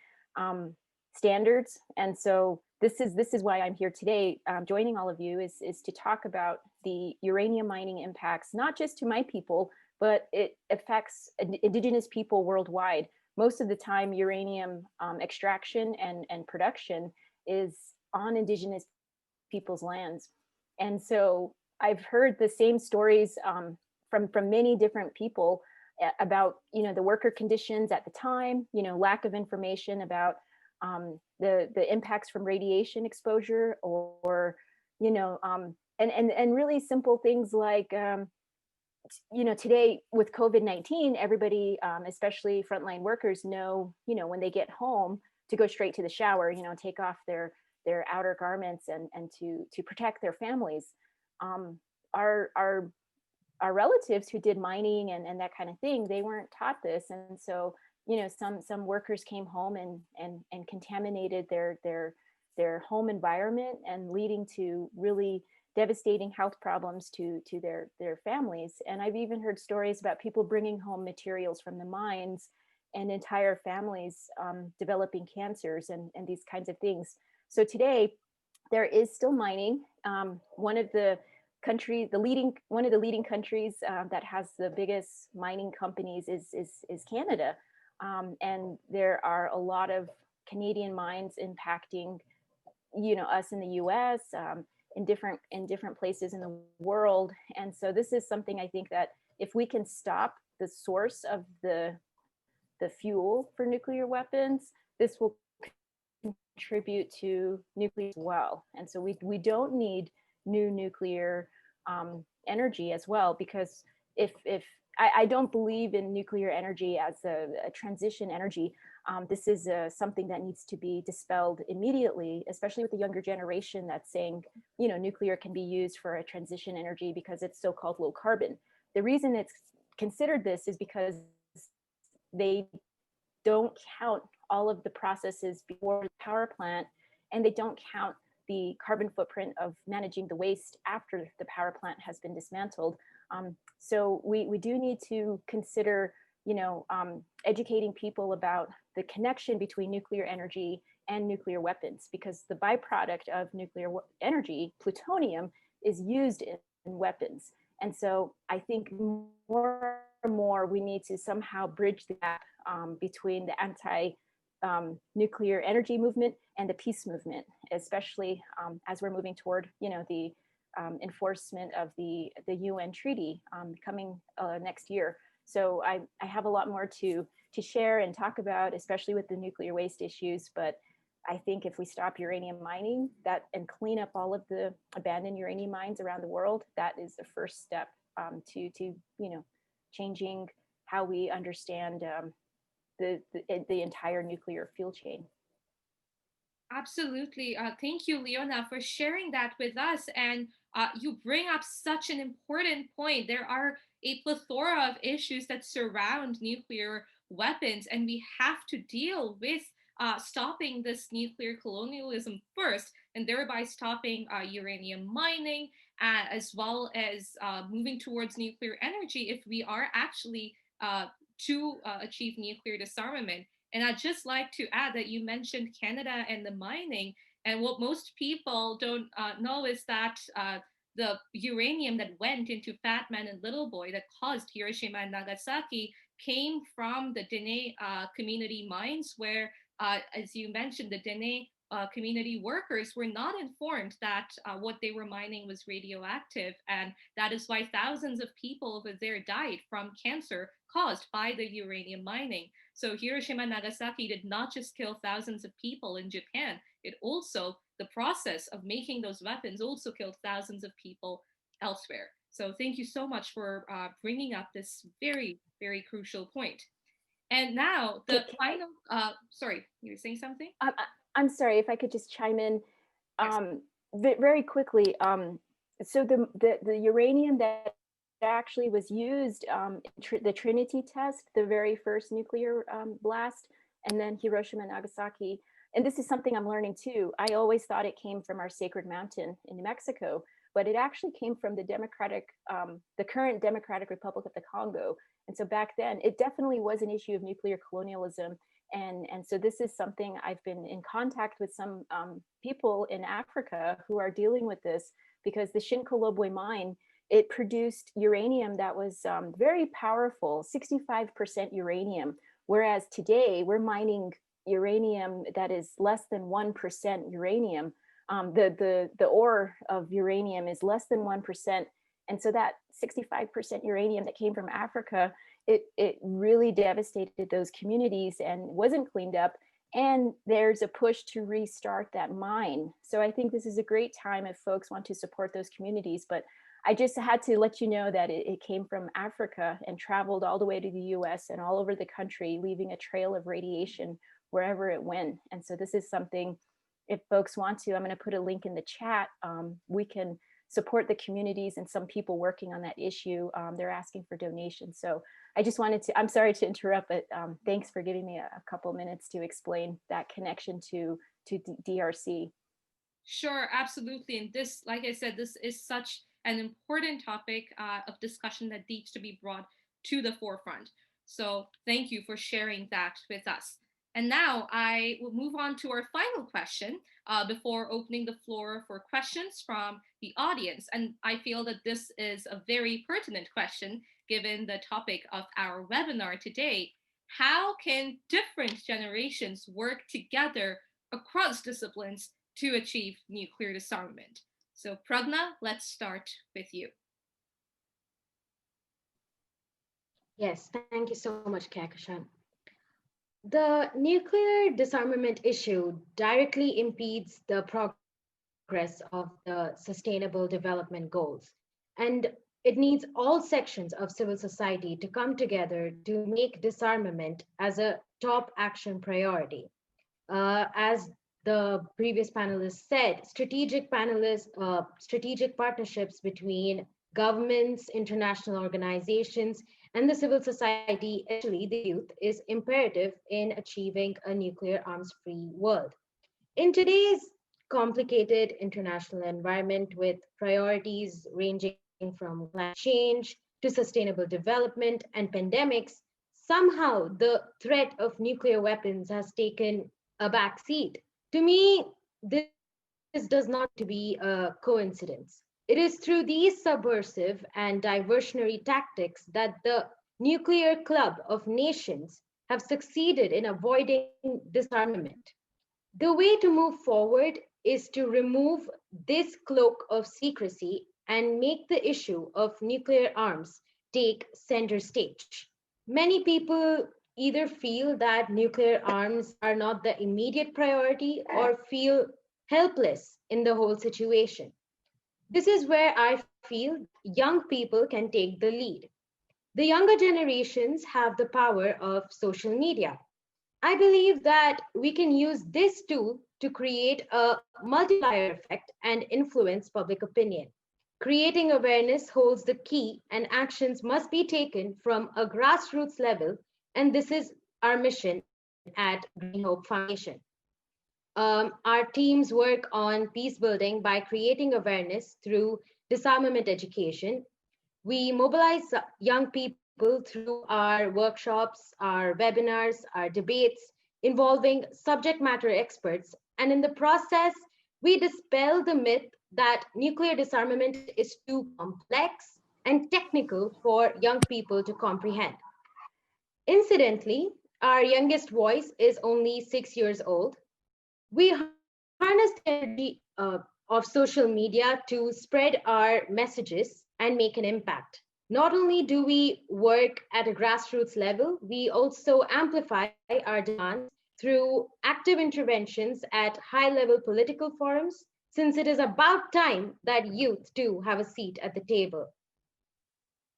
standards. And so this is why I'm here today, joining all of you, is to talk about the uranium mining impacts, not just to my people, but it affects indigenous people worldwide. Most of the time, uranium extraction and production is on indigenous people's lands. And so I've heard the same stories from many different people about the worker conditions at the time, lack of information about the impacts from radiation exposure, or and really simple things like today with COVID-19, everybody, especially frontline workers, know when they get home to go straight to the shower, take off their outer garments and to protect their families. Our relatives who did mining and that kind of thing, they weren't taught this. And so, some workers came home and contaminated their home environment, and leading to really devastating health problems to their families. And I've even heard stories about people bringing home materials from the mines and entire families developing cancers and these kinds of things. So today, there is still mining. One of the leading countries that has the biggest mining companies is Canada, and there are a lot of Canadian mines impacting, us in the U.S. In different places in the world. And so this is something I think that if we can stop the source of the fuel for nuclear weapons, this will contribute to nuclear as well. And so we don't need new nuclear energy as well, because if I don't believe in nuclear energy as a transition energy. This is something that needs to be dispelled immediately, especially with the younger generation that's saying, nuclear can be used for a transition energy because it's so-called low carbon. The reason it's considered this is because they don't count all of the processes before the power plant, and they don't count the carbon footprint of managing the waste after the power plant has been dismantled. So we do need to consider, educating people about the connection between nuclear energy and nuclear weapons, because the byproduct of nuclear energy, plutonium, is used in weapons. And so I think more and more we need to somehow bridge the gap between the anti-nuclear energy movement and the peace movement, especially as we're moving toward, the enforcement of the UN treaty coming next year. So I have a lot more to share and talk about, especially with the nuclear waste issues. But I think if we stop uranium mining and clean up all of the abandoned uranium mines around the world, that is the first step to changing how we understand the entire nuclear fuel chain. Absolutely. Thank you, Leona, for sharing that with us. And you bring up such an important point. There are a plethora of issues that surround nuclear weapons, and we have to deal with stopping this nuclear colonialism first, and thereby stopping uranium mining, as well as moving towards nuclear energy if we are actually to achieve nuclear disarmament. And I'd just like to add that you mentioned Canada and the mining. And what most people don't know is that the uranium that went into Fat Man and Little Boy that caused Hiroshima and Nagasaki came from the Dene community mines, where, as you mentioned, the Dene community workers were not informed that what they were mining was radioactive. And that is why thousands of people over there died from cancer caused by the uranium mining. So Hiroshima and Nagasaki did not just kill thousands of people in Japan, the process of making those weapons also killed thousands of people elsewhere. So thank you so much for bringing up this very, very crucial point. And now the final, sorry, you were saying something? I'm sorry, if I could just chime in very quickly. So the uranium that actually was used the Trinity test, the very first nuclear blast, and then Hiroshima and Nagasaki. And this is something I'm learning too. I always thought it came from our sacred mountain in New Mexico, but it actually came from the current Democratic Republic of the Congo. And so back then, it definitely was an issue of nuclear colonialism. And so this is something I've been in contact with some people in Africa who are dealing with this, because the Shinkolobwe mine, it produced uranium that was very powerful, 65% uranium, whereas today we're mining uranium that is less than 1% uranium. The ore of uranium is less than 1%. And so that 65% uranium that came from Africa, it really devastated those communities and wasn't cleaned up. And there's a push to restart that mine. So I think this is a great time if folks want to support those communities. But I just had to let you know that it came from Africa and traveled all the way to the US and all over the country, leaving a trail of radiation wherever it went. And so this is something, if folks want to, I'm going to put a link in the chat. We can support the communities and some people working on that issue. They're asking for donations. So I just wanted to, I'm sorry to interrupt, but thanks for giving me a couple minutes to explain that connection to DRC. Sure, absolutely. And this, like I said, this is such an important topic of discussion that needs to be brought to the forefront. So thank you for sharing that with us. And now I will move on to our final question before opening the floor for questions from the audience. And I feel that this is a very pertinent question given the topic of our webinar today. How can different generations work together across disciplines to achieve nuclear disarmament? So Pragna, let's start with you. Yes, thank you so much, Kehkashan. The nuclear disarmament issue directly impedes the progress of the Sustainable Development Goals, and it needs all sections of civil society to come together to make disarmament as a top action priority. As the previous panelists said, strategic partnerships between governments, international organizations, and the civil society, especially the youth, is imperative in achieving a nuclear arms-free world. In today's complicated international environment with priorities ranging from climate change to sustainable development and pandemics, somehow the threat of nuclear weapons has taken a back seat. To me, this does not to be a coincidence. It is through these subversive and diversionary tactics that the nuclear club of nations have succeeded in avoiding disarmament. The way to move forward is to remove this cloak of secrecy and make the issue of nuclear arms take center stage. Many people either feel that nuclear arms are not the immediate priority or feel helpless in the whole situation. This is where I feel young people can take the lead. The younger generations have the power of social media. I believe that we can use this tool to create a multiplier effect and influence public opinion. Creating awareness holds the key, and actions must be taken from a grassroots level. And this is our mission at Green Hope Foundation. Our teams work on peace building by creating awareness through disarmament education. We mobilize young people through our workshops, our webinars, our debates involving subject matter experts. And in the process, we dispel the myth that nuclear disarmament is too complex and technical for young people to comprehend. Incidentally, our youngest voice is only 6 years old. We harness the energy of social media to spread our messages and make an impact. Not only do we work at a grassroots level, we also amplify our demands through active interventions at high-level political forums, since it is about time that youth too have a seat at the table.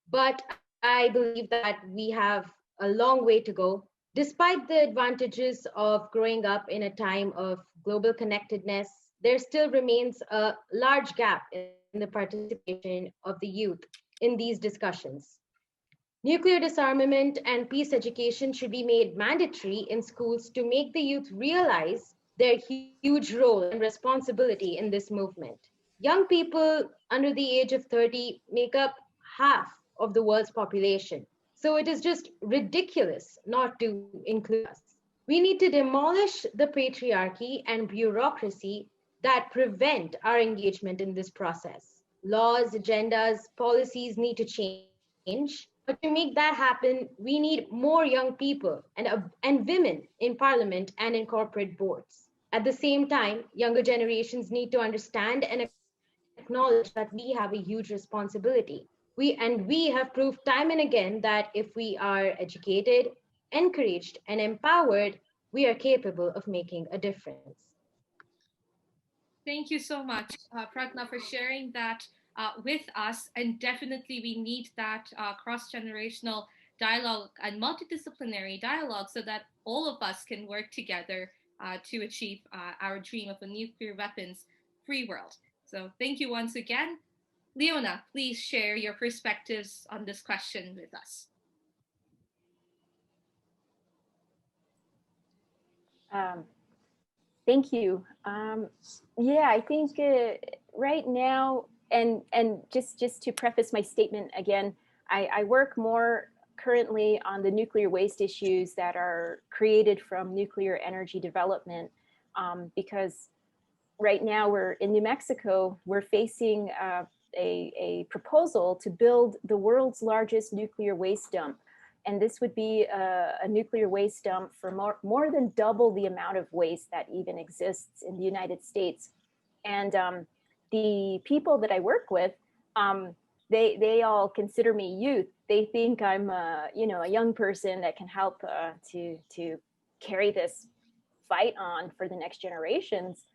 But I believe that we have a long way to go. Despite the advantages of growing up in a time of global connectedness, there still remains a large gap in the participation of the youth in these discussions. Nuclear disarmament and peace education should be made mandatory in schools to make the youth realize their huge role and responsibility in this movement. Young people under the age of 30 make up half of the world's population. So it is just ridiculous not to include us. We need to demolish the patriarchy and bureaucracy that prevent our engagement in this process. Laws, agendas, policies need to change. But to make that happen, we need more young people and women in parliament and in corporate boards. At the same time, younger generations need to understand and acknowledge that we have a huge responsibility. We have proved time and again that if we are educated, encouraged, and empowered, we are capable of making a difference. Thank you so much, Pragna, for sharing that with us. And definitely, we need that cross generational dialogue and multidisciplinary dialogue so that all of us can work together to achieve our dream of a nuclear weapons free world. So, thank you once again. Leona, please share your perspectives on this question with us. Thank you. Yeah, I think right now, and just to preface my statement again, I work more currently on the nuclear waste issues that are created from nuclear energy development, because right now we're in New Mexico, we're facing a proposal to build the world's largest nuclear waste dump. And this would be a nuclear waste dump for more than double the amount of waste that even exists in the United States. And the people that I work with, they all consider me youth. They think I'm a young person that can help to carry this fight on for the next generations.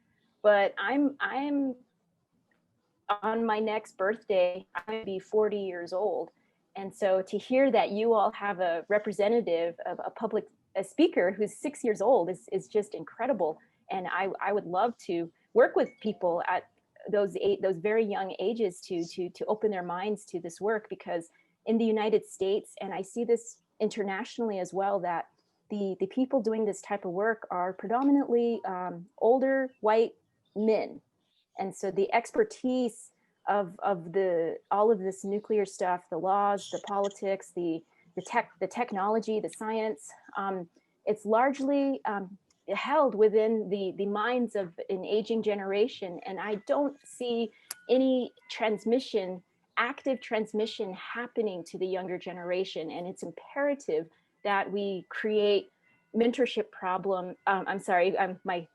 But I'm on my next birthday, I'm going to be 40 years old. And so to hear that you all have a representative of a speaker who's 6 years old is just incredible. And I would love to work with people at those very young ages to open their minds to this work, because in the United States, and I see this internationally as well, that the people doing this type of work are predominantly older white men. And so the expertise of all of this nuclear stuff, the laws, the politics, the technology, the science, it's largely held within the minds of an aging generation. And I don't see any transmission, active transmission happening to the younger generation. And it's imperative that we create mentorship problem. I'm sorry, my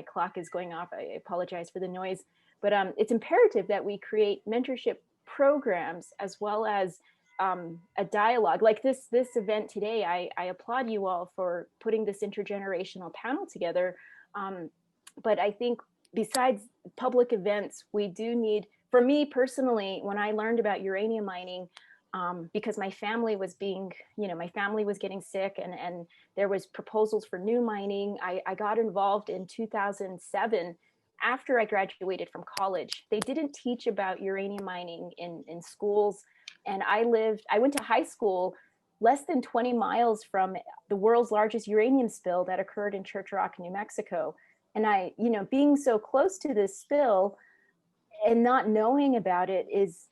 clock is going off. I apologize for the noise, but it's imperative that we create mentorship programs as well as a dialogue like this event today. I applaud you all for putting this intergenerational panel together. But I think besides public events, we do need, for me personally, when I learned about uranium mining, because my family was getting sick, and there was proposals for new mining. I got involved in 2007 after I graduated from college. They didn't teach about uranium mining in schools. And I went to high school less than 20 miles from the world's largest uranium spill that occurred in Church Rock, New Mexico. And being so close to this spill and not knowing about it is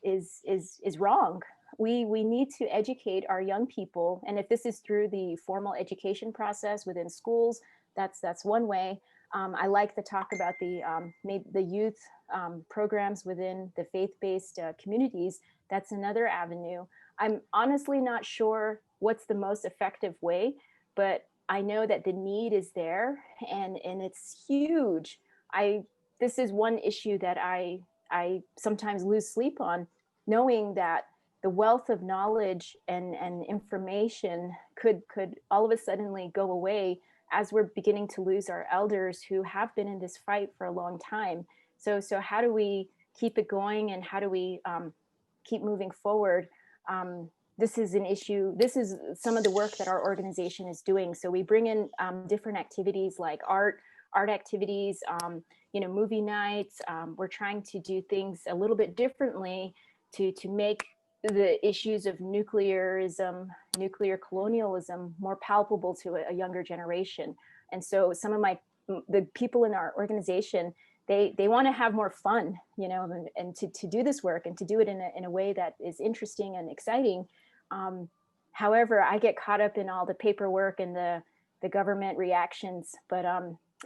wrong. We need to educate our young people. And if this is through the formal education process within schools, that's one way. I like the talk about the youth programs within the faith-based communities. That's another avenue. I'm honestly not sure what's the most effective way, but I know that the need is there, and it's huge. This is one issue that I sometimes lose sleep on, knowing that the wealth of knowledge and information could all of a sudden go away as we're beginning to lose our elders who have been in this fight for a long time. So how do we keep it going, and how do we keep moving forward? This is an issue. This is some of the work that our organization is doing. So we bring in different activities like art activities, movie nights. We're trying to do things a little bit differently to make the issues of nuclearism, nuclear colonialism more palpable to a younger generation. And so some of the people in our organization, they want to have more fun, and to do this work and to do it in a way that is interesting and exciting. However, I get caught up in all the paperwork and the government reactions, but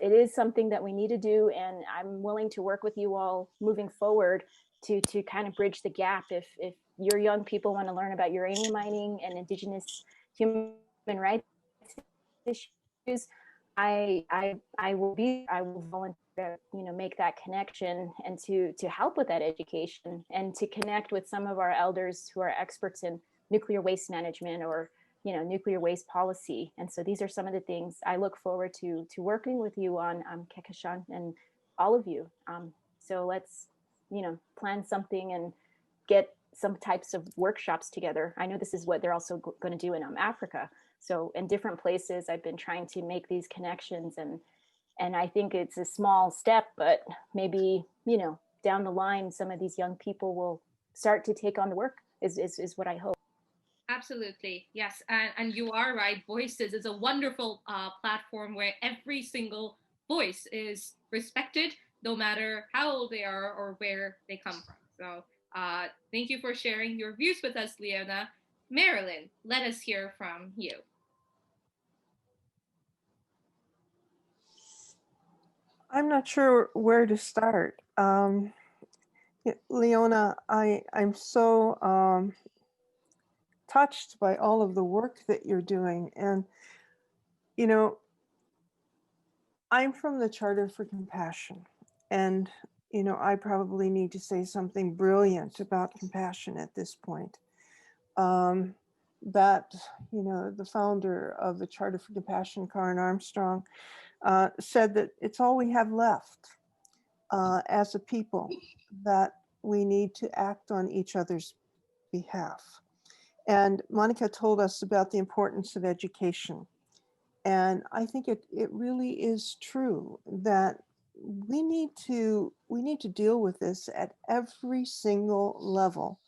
it is something that we need to do, and I'm willing to work with you all moving forward to kind of bridge the gap. If your young people want to learn about uranium mining and indigenous human rights issues, I will volunteer to make that connection and to help with that education, and to connect with some of our elders who are experts in nuclear waste management or nuclear waste policy. And so these are some of the things I look forward to working with you on, Kehkashan, and all of you. So let's plan something and get some types of workshops together. I know this is what they're also going to do in Africa. So in different places, I've been trying to make these connections, and I think it's a small step, but maybe down the line, some of these young people will start to take on the work. Is what I hope. Absolutely, yes, and you are right. Voices is a wonderful platform where every single voice is respected, no matter how old they are or where they come from. So thank you for sharing your views with us, Leona. Marilyn, let us hear from you. I'm not sure where to start. Leona, I'm so touched by all of the work that you're doing. And, I'm from the Charter for Compassion. And, I probably need to say something brilliant about compassion at this point. That, the founder of the Charter for Compassion, Karen Armstrong, said that it's all we have left as a people, that we need to act on each other's behalf. And Monica told us about the importance of education. And I think it really is true that we need to deal with this at every single level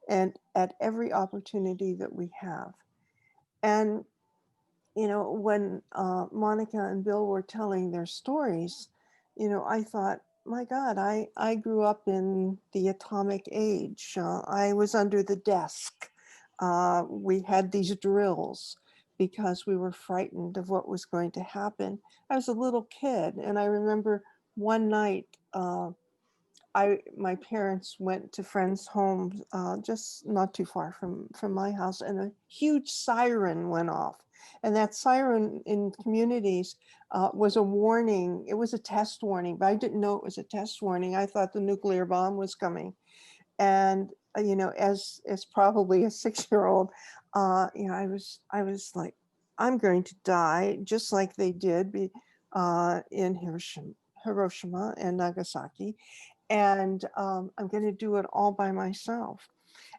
and at every opportunity that we have. And when Monica and Bill were telling their stories, I thought, my God, I grew up in the atomic age. I was under the desk. We had these drills because we were frightened of what was going to happen. I was a little kid, and I remember one night my parents went to friends' homes just not too far from my house, and a huge siren went off. And that siren in communities was a warning. It was a test warning, but I didn't know it was a test warning. I thought the nuclear bomb was coming. And you know, as probably a 6-year-old, you know, I was like, I'm going to die just like they did in Hiroshima and Nagasaki, and I'm going to do it all by myself.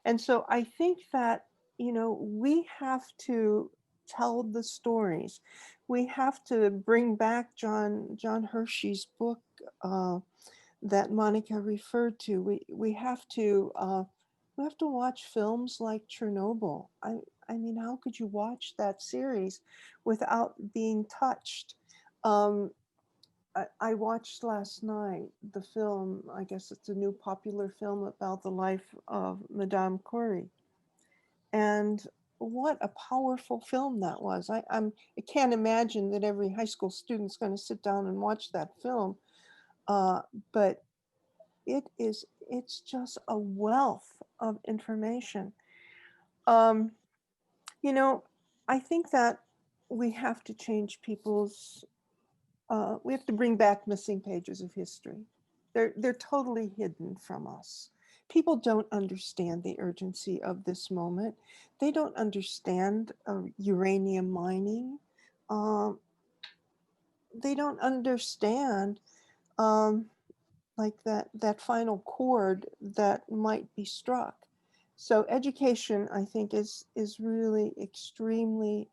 And so I think that, you know, we have to tell the stories. We have to bring back John Hershey's book that Monica referred to. We have to watch films like Chernobyl. I mean, how could you watch that series without being touched? I watched last night the film, I guess it's a new popular film about the life of Madame Curie. And what a powerful film that was. I can't imagine that every high school student's going to sit down and watch that film. But it's just a wealth of information. You know, I think that we have to change people's we have to bring back missing pages of history. They're totally hidden from us. People don't understand the urgency of this moment. They don't understand uranium mining. They don't understand like that final chord that might be struck. So education, I think, is really extremely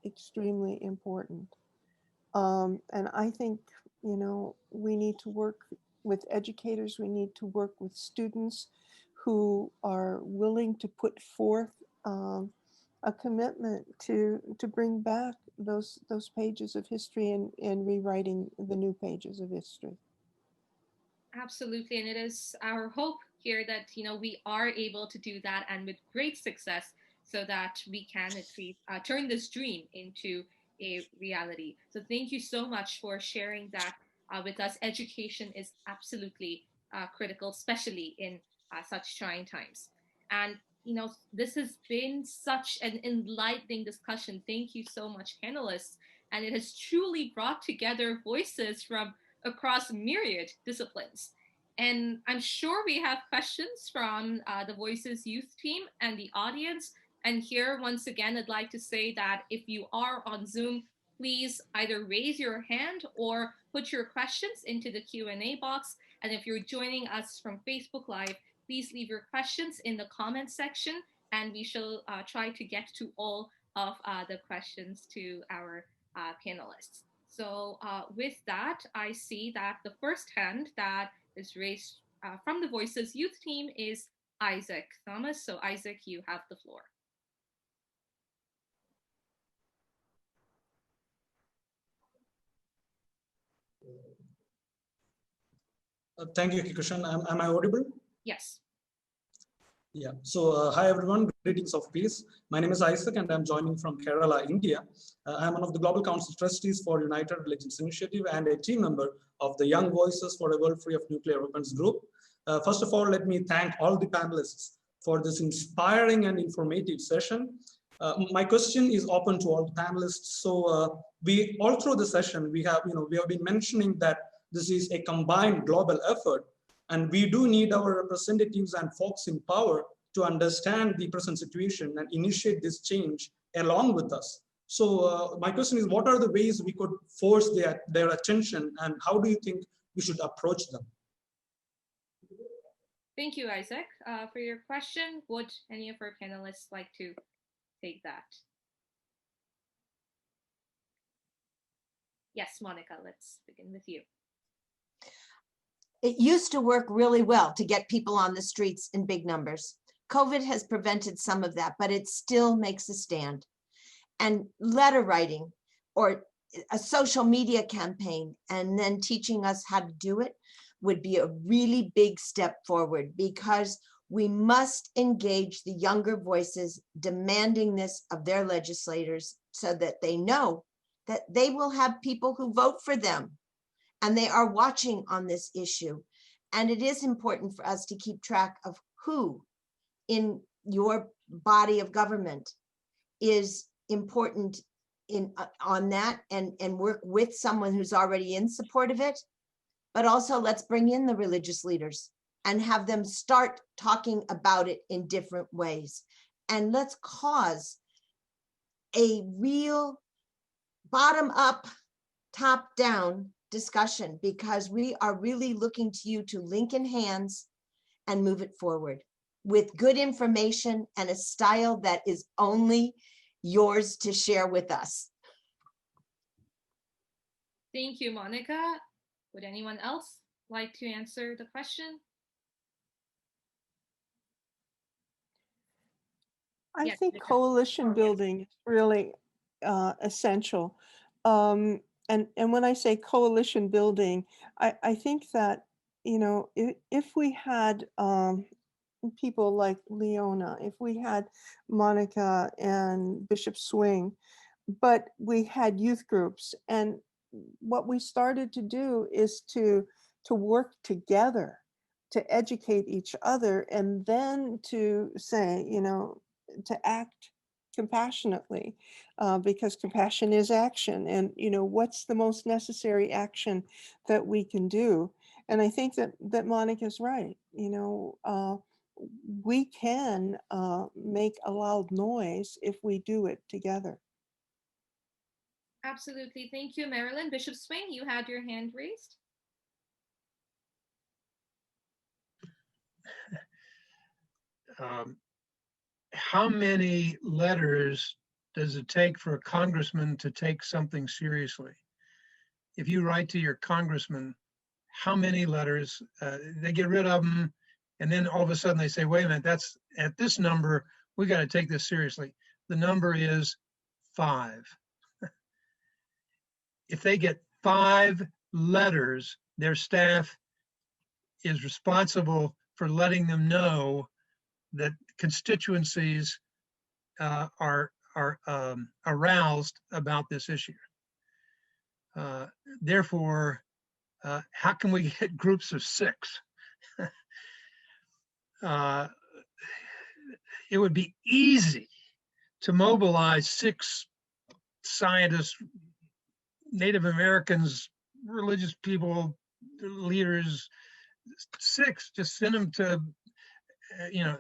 important. And I think, you know, we need to work with educators. We need to work with students who are willing to put forth a commitment to bring back those pages of history and rewriting the new pages of history. Absolutely, and it is our hope here that, you know, we are able to do that, and with great success, so that we can at least turn this dream into a reality. So thank you so much for sharing that with us. Education is absolutely critical, especially in such trying times. And, you know, this has been such an enlightening discussion. Thank you so much, panelists. And it has truly brought together voices from across myriad disciplines. And I'm sure we have questions from the Voices Youth team and the audience. And here, once again, I'd like to say that if you are on Zoom, please either raise your hand or put your questions into the Q&A box. And if you're joining us from Facebook Live, please leave your questions in the comment section, and we shall try to get to all of the questions to our panelists. So with that, I see that the first hand that is raised from the Voices Youth team is Isaac Thomas. So Isaac, you have the floor. Thank you, Kehkashan. Am I audible? Yes. Yeah. So hi, everyone. Greetings of peace. My name is Isaac, and I'm joining from Kerala, India. I'm one of the Global Council Trustees for United Religions Initiative and a team member of the Young Voices for a World Free of Nuclear Weapons group. First of all, let me thank all the panelists for this inspiring and informative session. My question is open to all the panelists. So we all through the session, we have been mentioning that this is a combined global effort, and we do need our representatives and folks in power to understand the present situation and initiate this change along with us. So my question is, what are the ways we could force their attention, and how do you think we should approach them? Thank you, Isaac, for your question. Would any of our panelists like to take that? Yes, Monica, let's begin with you. It used to work really well to get people on the streets in big numbers. COVID has prevented some of that, but it still makes a stand. And letter writing or a social media campaign and then teaching us how to do it would be a really big step forward, because we must engage the younger voices demanding this of their legislators so that they know that they will have people who vote for them and they are watching on this issue. And it is important for us to keep track of who in your body of government is important on that, and work with someone who's already in support of it. But also let's bring in the religious leaders and have them start talking about it in different ways. And let's cause a real bottom up, top down discussion, because we are really looking to you to link in hands and move it forward with good information and a style that is only yours to share with us. Thank you, Monica. Would anyone else like to answer the question? I Yes, think Bishop. coalition Oh, yes. building is really essential. And when I say coalition building, I think that, you know, if we had people like Leona, if we had Monica and Bishop Swing, but we had youth groups, and what we started to do is to work together to educate each other, and then to say, you know, to act compassionately, because compassion is action, and you know, what's the most necessary action that we can do. And I think that Monica's right. You know, we can make a loud noise if we do it together. Absolutely. Thank you, Marilyn. Bishop Swing, you had your hand raised. How many letters does it take for a congressman to take something seriously? If you write to your congressman, how many letters? They get rid of them, and then all of a sudden they say, wait a minute, that's at this number, we got to take this seriously. The number is 5. If they get 5 letters, their staff is responsible for letting them know that constituencies are aroused about this issue. Therefore, how can we get groups of 6? It would be easy to mobilize 6 scientists, Native Americans, religious people, leaders, 6, just send them to, you know,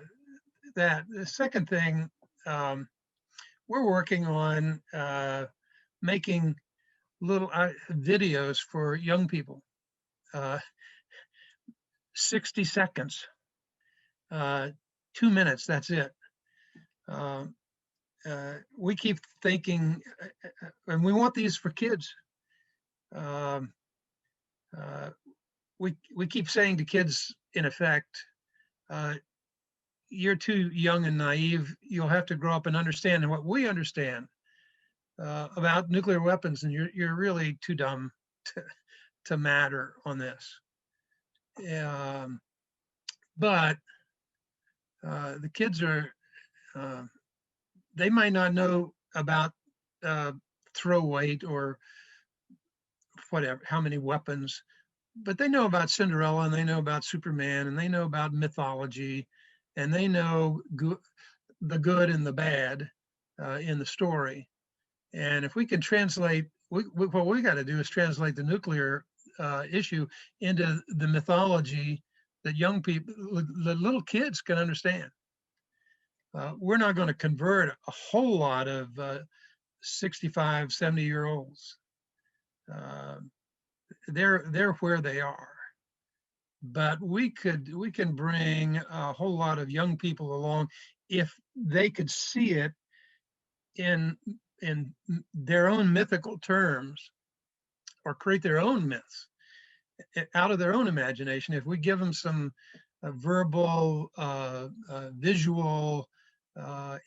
that. The second thing, we're working on making little videos for young people, 60 seconds, 2 minutes, that's it. We keep thinking, and we want these for kids. We keep saying to kids, in effect, you're too young and naive. You'll have to grow up and understand. And what we understand about nuclear weapons, and you're really too dumb to matter on this. But the kids are, they might not know about throw weight or whatever, how many weapons, but they know about Cinderella, and they know about Superman, and they know about mythology, and they know the good and the bad in the story. And if we can translate, what we got to do is translate the nuclear issue into the mythology that young people, the little kids can understand. We're not going to convert a whole lot of 65, 70-year-olds. They're where they are. But we can bring a whole lot of young people along if they could see it in their own mythical terms, or create their own myths out of their own imagination. If we give them some verbal, visual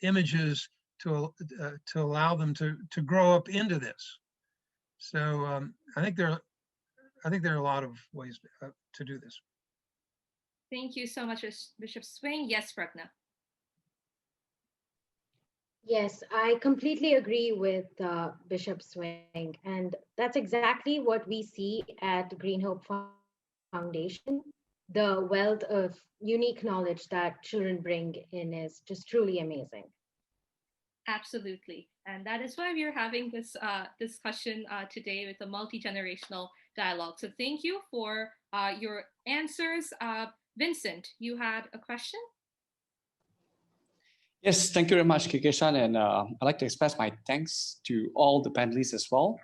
images to allow them to grow up into this. So I think there are a lot of ways to do this. Thank you so much, Bishop Swing. Yes, Pragna. Yes, I completely agree with Bishop Swing, and that's exactly what we see at Green Hope Foundation. the wealth of unique knowledge that children bring in is just truly amazing. Absolutely. And that is why we are having this discussion today with a multi-generational dialogue. So thank you for your answers. Vincent, you had a question? Yes, thank you very much, Kehkashan. And I'd like to express my thanks to all the panelists as well.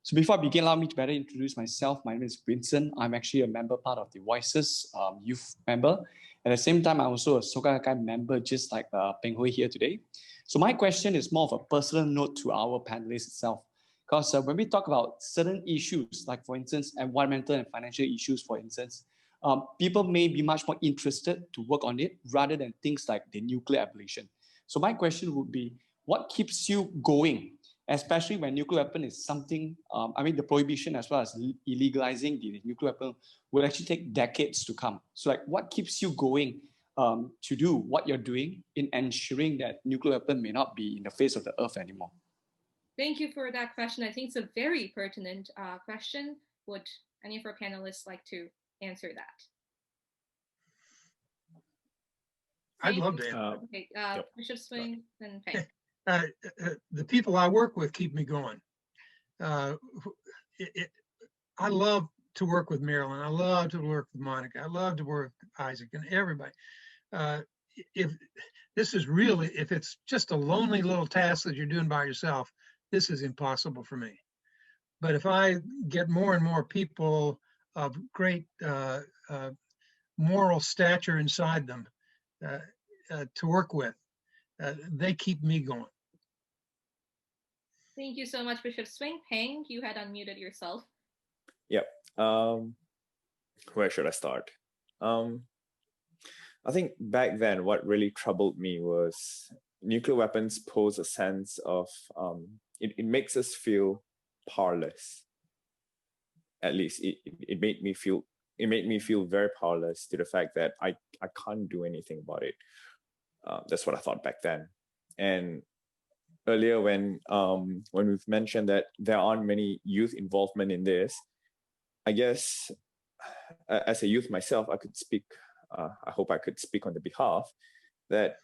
So before I begin, allow me to better introduce myself. My name is Vincent. I'm actually a member part of the Voices youth member. At the same time, I'm also a Soka Gakkai member, just like Peng Hooi here today. So my question is more of a personal note to our panelists itself. Because when we talk about certain issues, like for instance, environmental and financial issues, for instance, people may be much more interested to work on it rather than things like the nuclear abolition. So my question would be, what keeps you going, especially when nuclear weapon is something, the prohibition as well as illegalizing the nuclear weapon will actually take decades to come. So like, what keeps you going to do what you're doing in ensuring that nuclear weapon may not be in the face of the earth anymore? Thank you for that question. I think it's a very pertinent question. Would any of our panelists like to answer that? I'd love to answer. Okay, Bishop Swing and Peng. The people I work with keep me going. I love to work with Marilyn. I love to work with Monica. I love to work with Isaac and everybody. If it's just a lonely little task that you're doing by yourself, this is impossible for me. But if I get more and more people of great moral stature inside them to work with, they keep me going. Thank you so much, Bishop Swing. Peng, you had unmuted yourself. Yep. Where should I start? I think back then, what really troubled me was nuclear weapons pose a sense of, it makes us feel powerless. At least it made me feel very powerless to the fact that I can't do anything about it. That's what I thought back then. And earlier when we've mentioned that there aren't many youth involvement in this, I guess as a youth myself, I could speak, I hope I could speak on the behalf that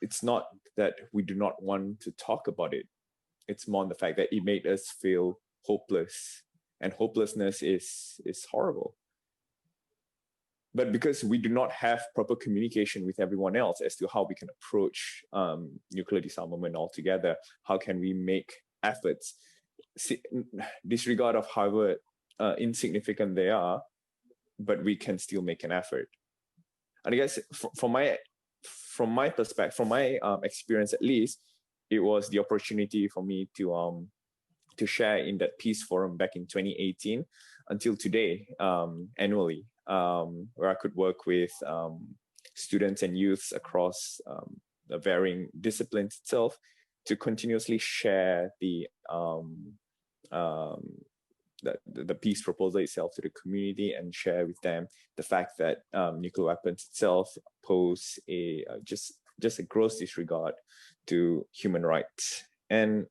it's not that we do not want to talk about it. It's more on the fact that it made us feel hopeless, and hopelessness is horrible. But because we do not have proper communication with everyone else as to how we can approach nuclear disarmament altogether, how can we make efforts, disregard of however insignificant they are, but we can still make an effort. And I guess from my perspective, from my experience at least, it was the opportunity for me to share in that peace forum back in 2018 until today, annually, where I could work with students and youths across the varying disciplines itself to continuously share the peace proposal itself to the community and share with them the fact that nuclear weapons itself pose a just a gross disregard to human rights. And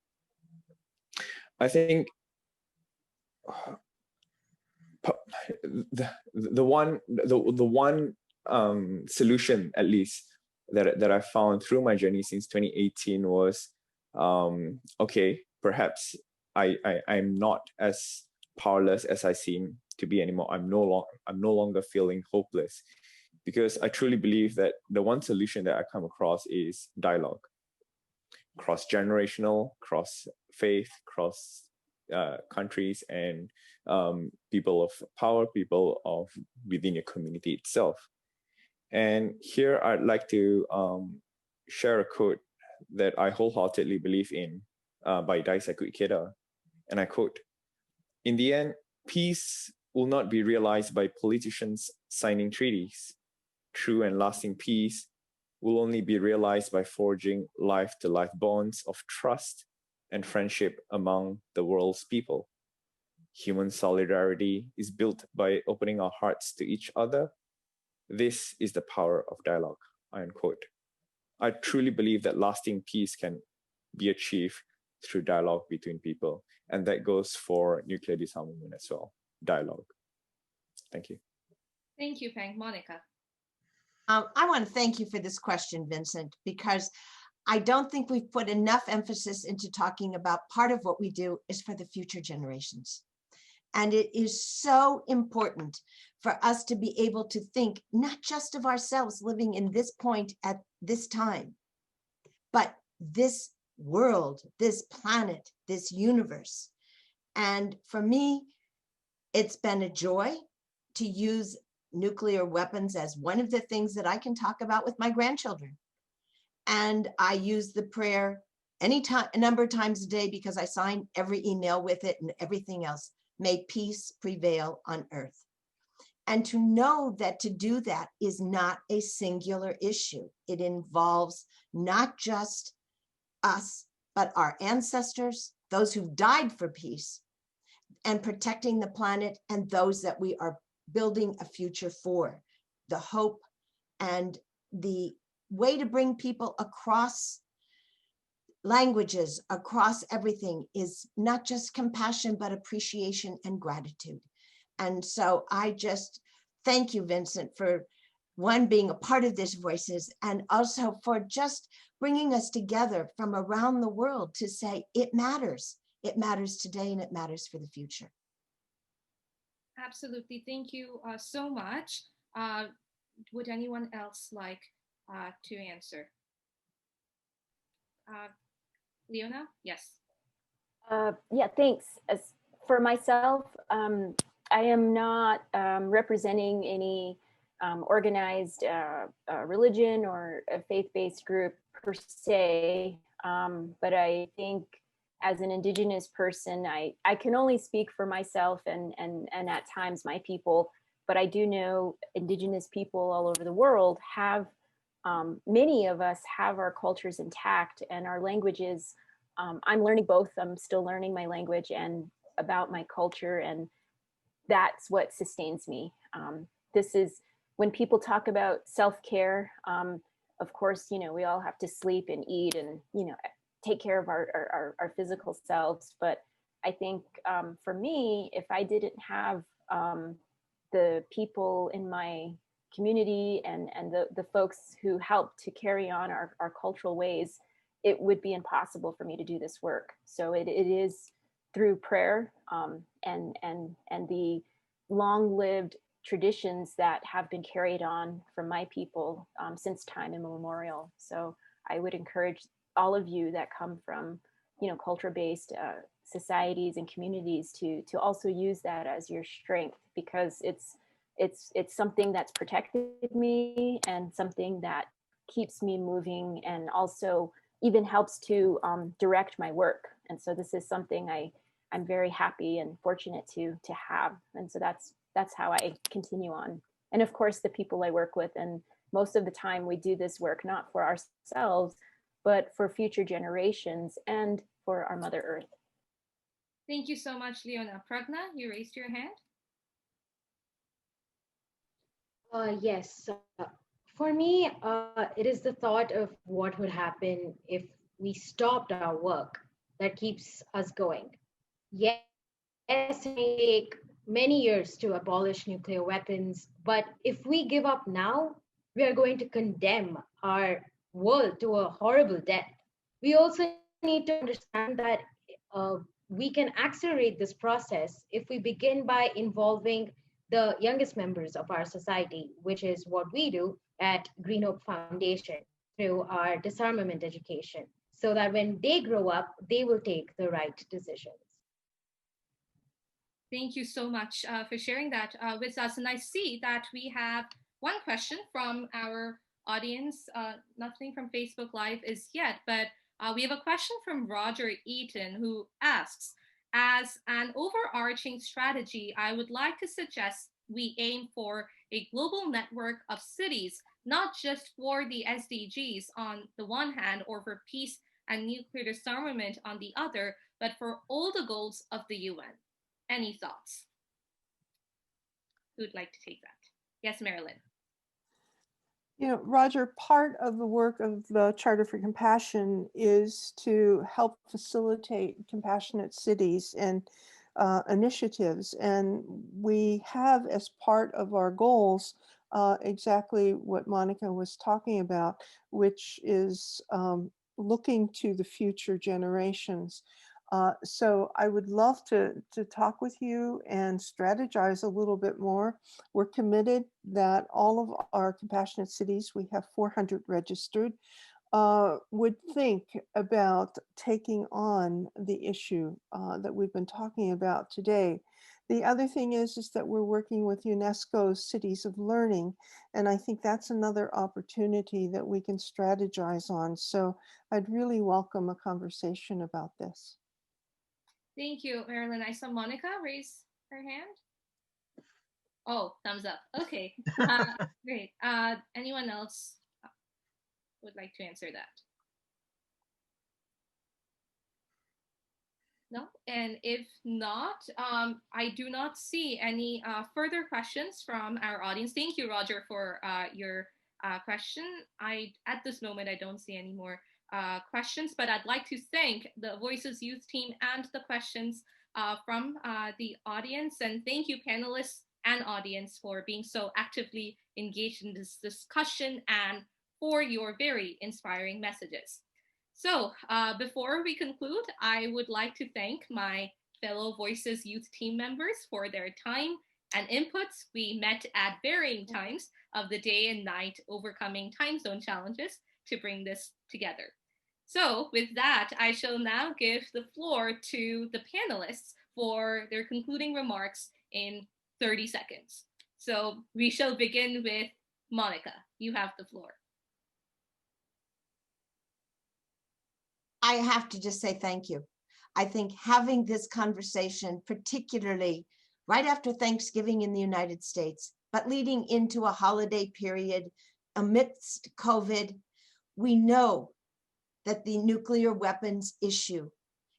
I think the one solution, at least that I found through my journey since 2018 was okay, perhaps I'm not as powerless as I seem to be anymore. I'm no longer feeling hopeless, because I truly believe that the one solution that I come across is dialogue, cross-generational, cross-faith, cross countries, and people of power, people of within your community itself. And here I'd like to share a quote that I wholeheartedly believe in by Daisaku Ikeda. And I quote, "In the end, peace will not be realized by politicians signing treaties. True and lasting peace will only be realized by forging life-to-life bonds of trust and friendship among the world's people. Human solidarity is built by opening our hearts to each other. This is the power of dialogue," unquote. I truly believe that lasting peace can be achieved through dialogue between people. And that goes for nuclear disarmament as well, dialogue. Thank you. Thank you, Peng. Monica. I want to thank you for this question, Vincent, because I don't think we've put enough emphasis into talking about part of what we do is for the future generations. And it is so important for us to be able to think not just of ourselves living in this point at this time, but this world, this planet, this universe. And for me, it's been a joy to use nuclear weapons as one of the things that I can talk about with my grandchildren. And I use the prayer anytime, a number of times a day, because I sign every email with it and everything else. May peace prevail on earth. And to know that to do that is not a singular issue. It involves not just us, but our ancestors, those who died for peace, and protecting the planet, and those that we are building a future for. The hope and the way to bring people across languages, across everything, is not just compassion, but appreciation and gratitude. And so I just thank you, Vincent, for one, being a part of this Voices, and also for just bringing us together from around the world to say it matters. It matters today and it matters for the future. Absolutely. Thank you so much. Would anyone else like to answer? Leona? Yes. Yeah, thanks. As for myself, I am not representing any organized religion or a faith-based group per se, but I think as an Indigenous person, I can only speak for myself and at times my people, but I do know Indigenous people all over the world have, many of us have our cultures intact and our languages. I'm learning both. I'm still learning my language and about my culture, and that's what sustains me. This is when people talk about self-care. Of course, you know, we all have to sleep and eat and, you know, take care of our physical selves. But I think for me, if I didn't have the people in my community and the folks who help to carry on our cultural ways, it would be impossible for me to do this work. So it is through prayer and the long-lived traditions that have been carried on from my people since time immemorial. So I would encourage all of you that come from, you know, culture-based societies and communities to also use that as your strength, because it's something that's protected me and something that keeps me moving and also even helps to direct my work. And so this is something I'm very happy and fortunate to have. And so that's how I continue on. And of course, the people I work with, and most of the time we do this work not for ourselves, but for future generations and for our Mother Earth. Thank you so much, Leona. Pragna, you raised your hand. Yes. For me, it is the thought of what would happen if we stopped our work that keeps us going. Yes, it may take many years to abolish nuclear weapons, but if we give up now, we are going to condemn our world to a horrible death. We also need to understand that we can accelerate this process if we begin by involving the youngest members of our society, which is what we do at Green Hope Foundation through our disarmament education, so that when they grow up, they will take the right decisions. Thank you so much for sharing that with us. And I see that we have one question from our audience. Nothing from Facebook Live is yet, but we have a question from Roger Eaton, who asks, as an overarching strategy, I would like to suggest we aim for a global network of cities, not just for the SDGs on the one hand, or for peace and nuclear disarmament on the other, but for all the goals of the UN. Any thoughts? Who'd like to take that? Yes, Marilyn. You know, Roger, part of the work of the Charter for Compassion is to help facilitate compassionate cities. And initiatives. And we have as part of our goals exactly what Monica was talking about, which is looking to the future generations. So I would love to talk with you and strategize a little bit more. We're committed that all of our compassionate cities, we have 400 registered, would think about taking on the issue that we've been talking about today. The other thing is that we're working with UNESCO's Cities of Learning, and I think that's another opportunity that we can strategize on. So I'd really welcome a conversation about this. Thank you, Marilyn. I saw Monica raise her hand. Oh, thumbs up. Okay, great. Anyone else would like to answer that? No? And if not, I do not see any further questions from our audience. Thank you, Roger, for your question. At this moment, I don't see any more questions, but I'd like to thank the Voices Youth team and the questions from the audience. And thank you, panelists and audience, for being so actively engaged in this discussion and for your very inspiring messages. So before we conclude, I would like to thank my fellow Voices Youth team members for their time and inputs. We met at varying times of the day and night, overcoming time zone challenges to bring this together. So with that, I shall now give the floor to the panelists for their concluding remarks in 30 seconds. So we shall begin with Monica. You have the floor. I have to just say thank you. I think having this conversation, particularly right after Thanksgiving in the United States, but leading into a holiday period amidst COVID, we know that the nuclear weapons issue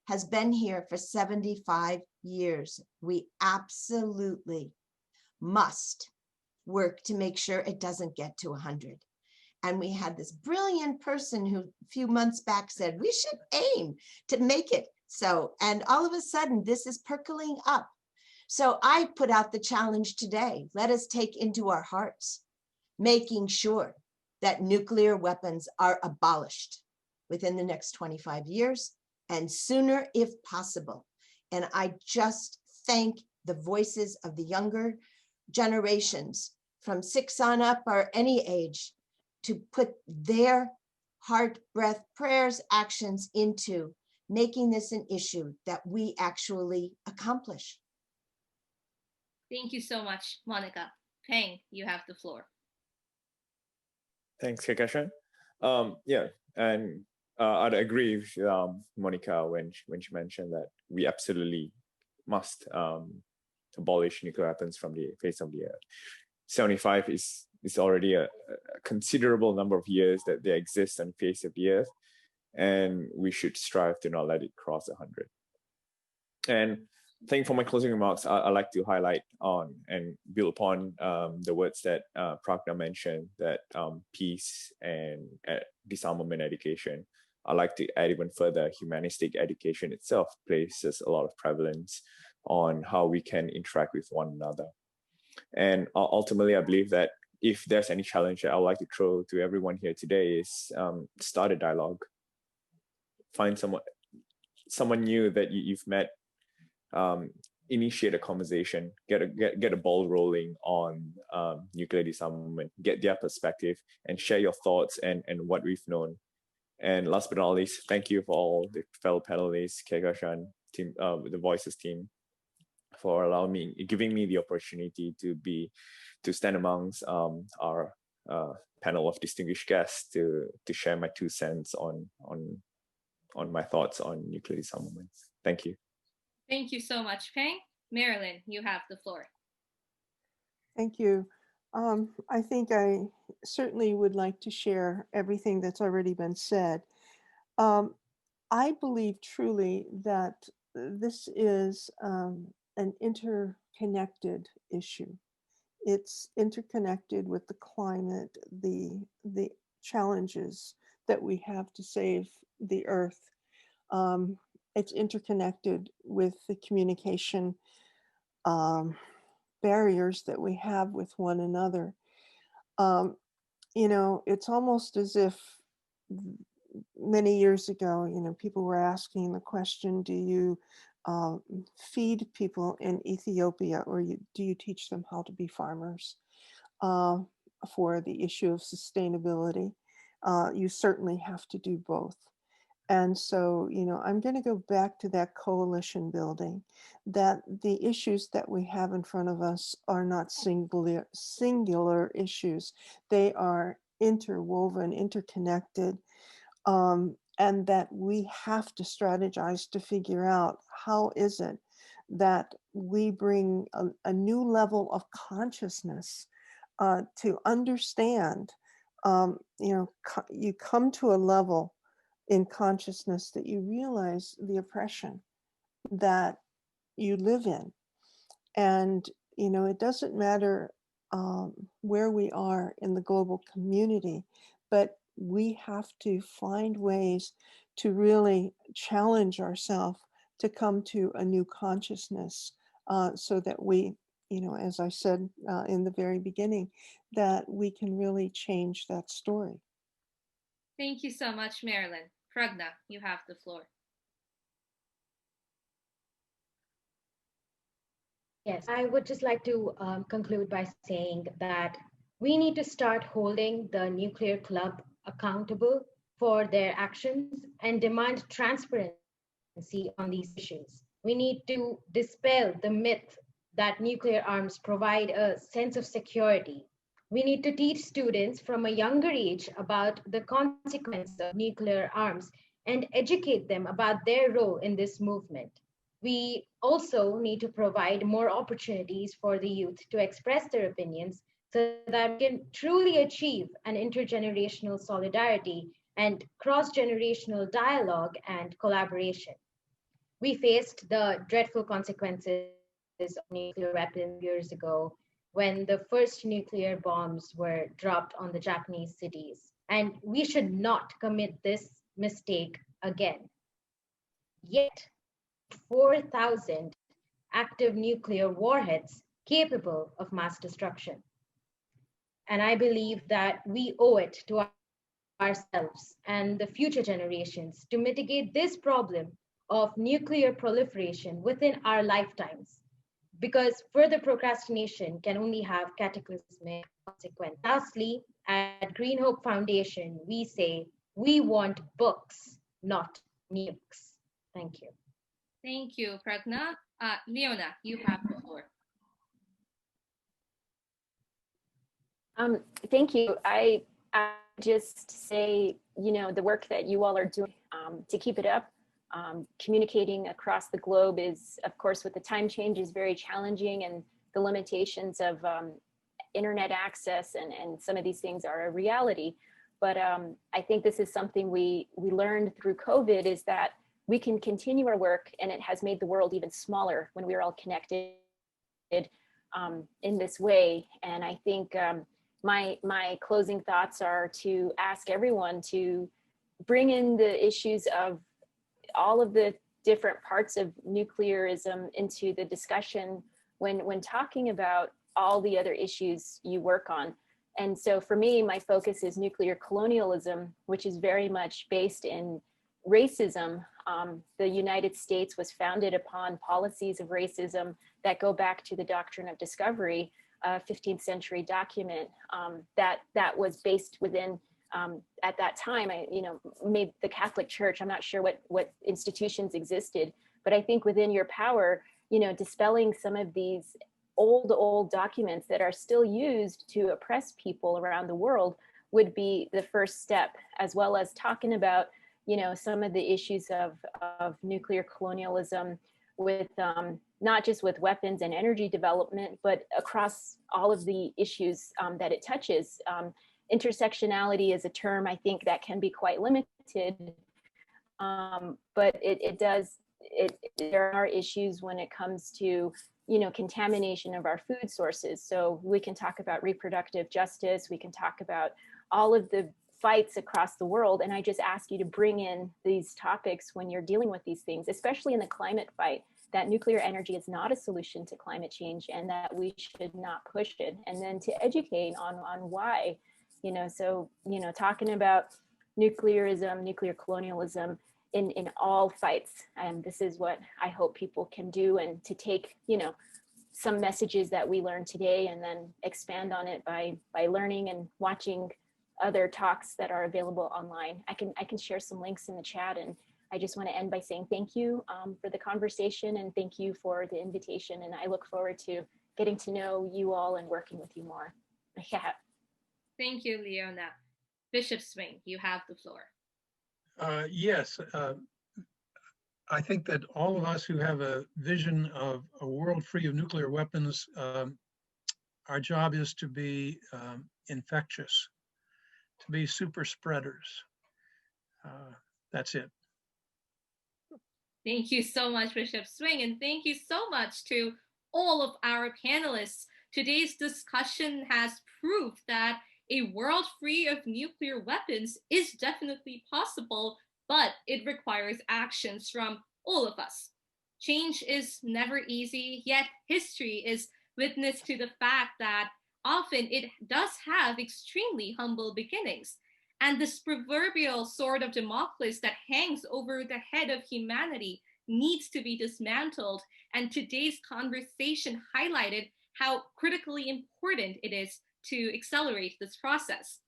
has been here for 75 years. We absolutely must work to make sure it doesn't get to 100. And we had this brilliant person who a few months back said, we should aim to make it so. And all of a sudden, this is percolating up. So I put out the challenge today. Let us take into our hearts, making sure that nuclear weapons are abolished within the next 25 years and sooner if possible. And I just thank the voices of the younger generations from 6 on up or any age to put their heart, breath, prayers, actions into making this an issue that we actually accomplish. Thank you so much, Monica. Peng, you have the floor. Thanks, Kehkashan. Yeah, and I'd agree with Monica when she mentioned that we absolutely must abolish nuclear weapons from the face of the earth. 75 is already a considerable number of years that they exist on the face of the earth, and we should strive to not let it cross 100. And I think for my closing remarks, I'd like to highlight on and build upon the words that Pragna mentioned, that peace and disarmament education. I'd like to add even further, humanistic education itself places a lot of prevalence on how we can interact with one another. And ultimately, I believe that if there's any challenge that I would like to throw to everyone here today is start a dialogue. Find someone new that you've met, initiate a conversation, get a ball rolling on nuclear disarmament, get their perspective, and share your thoughts and what we've known. And last but not least, thank you for all the fellow panelists, Kehkashan team, the Voices team, for giving me the opportunity to stand amongst our panel of distinguished guests to share my 2 cents on my thoughts on nuclear disarmament. Thank you. Thank you so much, Peng. Marilyn, you have the floor. Thank you. I think I certainly would like to share everything that's already been said. I believe truly that this is an interconnected issue. It's interconnected with the climate, the challenges that we have to save the earth. it's interconnected with the communication barriers that we have with one another. You know, it's almost as if many years ago, you know, people were asking the question, do you feed people in Ethiopia, or do you teach them how to be farmers? For the issue of sustainability, you certainly have to do both. And so, you know, I'm going to go back to that coalition building, that the issues that we have in front of us are not singular issues. They are interwoven, interconnected, and that we have to strategize to figure out how is it that we bring a new level of consciousness to understand. You know, you come to a level in consciousness that you realize the oppression that you live in. And, you know, it doesn't matter where we are in the global community, but we have to find ways to really challenge ourselves to come to a new consciousness so that we, you know, as I said in the very beginning, that we can really change that story. Thank you so much, Marilyn. Pragna, you have the floor. Yes, I would just like to conclude by saying that we need to start holding the nuclear club accountable for their actions and demand transparency on these issues. We need to dispel the myth that nuclear arms provide a sense of security. We need to teach students from a younger age about the consequences of nuclear arms and educate them about their role in this movement. We also need to provide more opportunities for the youth to express their opinions so that we can truly achieve an intergenerational solidarity and cross-generational dialogue and collaboration. We faced the dreadful consequences of nuclear weapons years ago when the first nuclear bombs were dropped on the Japanese cities. And we should not commit this mistake again. Yet, 4,000 active nuclear warheads capable of mass destruction. And I believe that we owe it to ourselves and the future generations to mitigate this problem of nuclear proliferation within our lifetimes, because further procrastination can only have cataclysmic consequences. Lastly, at Green Hope Foundation, we say we want books, not nukes. Thank you. Thank you, Pragna. Leona, you have the floor. Thank you. I just say, you know, the work that you all are doing to keep it up. Communicating across the globe is, of course, with the time change, is very challenging, and the limitations of internet access and some of these things are a reality. But I think this is something we learned through COVID, is that we can continue our work, and it has made the world even smaller when we're all connected in this way. And I think my closing thoughts are to ask everyone to bring in the issues of all of the different parts of nuclearism into the discussion when talking about all the other issues you work on. And so for me, my focus is nuclear colonialism, which is very much based in racism. The United States was founded upon policies of racism that go back to the Doctrine of Discovery, a 15th century document that was based within, at that time, maybe the Catholic Church. I'm not sure what institutions existed, but I think within your power, dispelling some of these old documents that are still used to oppress people around the world would be the first step, as well as talking about some of the issues of nuclear colonialism with not just with weapons and energy development, but across all of the issues that it touches. Intersectionality is a term, I think, that can be quite limited, but there are issues when it comes to contamination of our food sources. So we can talk about reproductive justice, we can talk about all of the fights across the world. And I just ask you to bring in these topics when you're dealing with these things, especially in the climate fight, that nuclear energy is not a solution to climate change and that we should not push it. And then to educate on why, so, talking about nuclearism, nuclear colonialism in all fights. And this is what I hope people can do, and to take, some messages that we learned today and then expand on it by learning and watching other talks that are available online. I can share some links in the chat, and I just want to end by saying thank you for the conversation, and thank you for the invitation. And I look forward to getting to know you all and working with you more. Yeah. Thank you, Leona. Bishop Swing, you have the floor. Yes, I think that all of us who have a vision of a world free of nuclear weapons, our job is to be infectious, to be super spreaders. That's it. Thank you so much, Bishop Swing, and thank you so much to all of our panelists. Today's discussion has proved that a world free of nuclear weapons is definitely possible, but it requires actions from all of us. Change is never easy, yet history is witness to the fact that often it does have extremely humble beginnings. And this proverbial sword of Damocles that hangs over the head of humanity needs to be dismantled. And today's conversation highlighted how critically important it is to accelerate this process.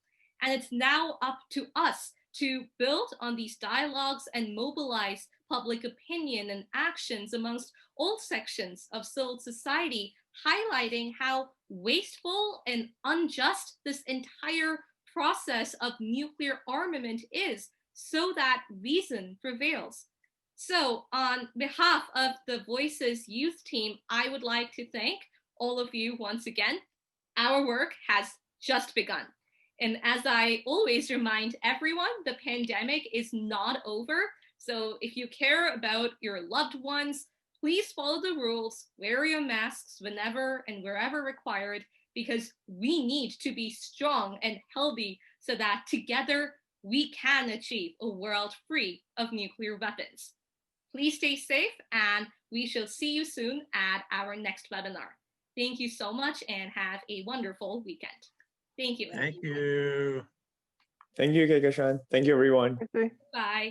And it's now up to us to build on these dialogues and mobilize public opinion and actions amongst all sections of civil society, highlighting how wasteful and unjust this entire process of nuclear armament is, so that reason prevails. So on behalf of the Voices Youth Team, I would like to thank all of you once again. Our work has just begun. And as I always remind everyone, the pandemic is not over. So if you care about your loved ones, please follow the rules, wear your masks whenever and wherever required, because we need to be strong and healthy so that together we can achieve a world free of nuclear weapons. Please stay safe, and we shall see you soon at our next webinar. Thank you so much and have a wonderful weekend. Thank you. Thank you. Thank you, Kehkashan. Thank you, everyone. Okay. Bye.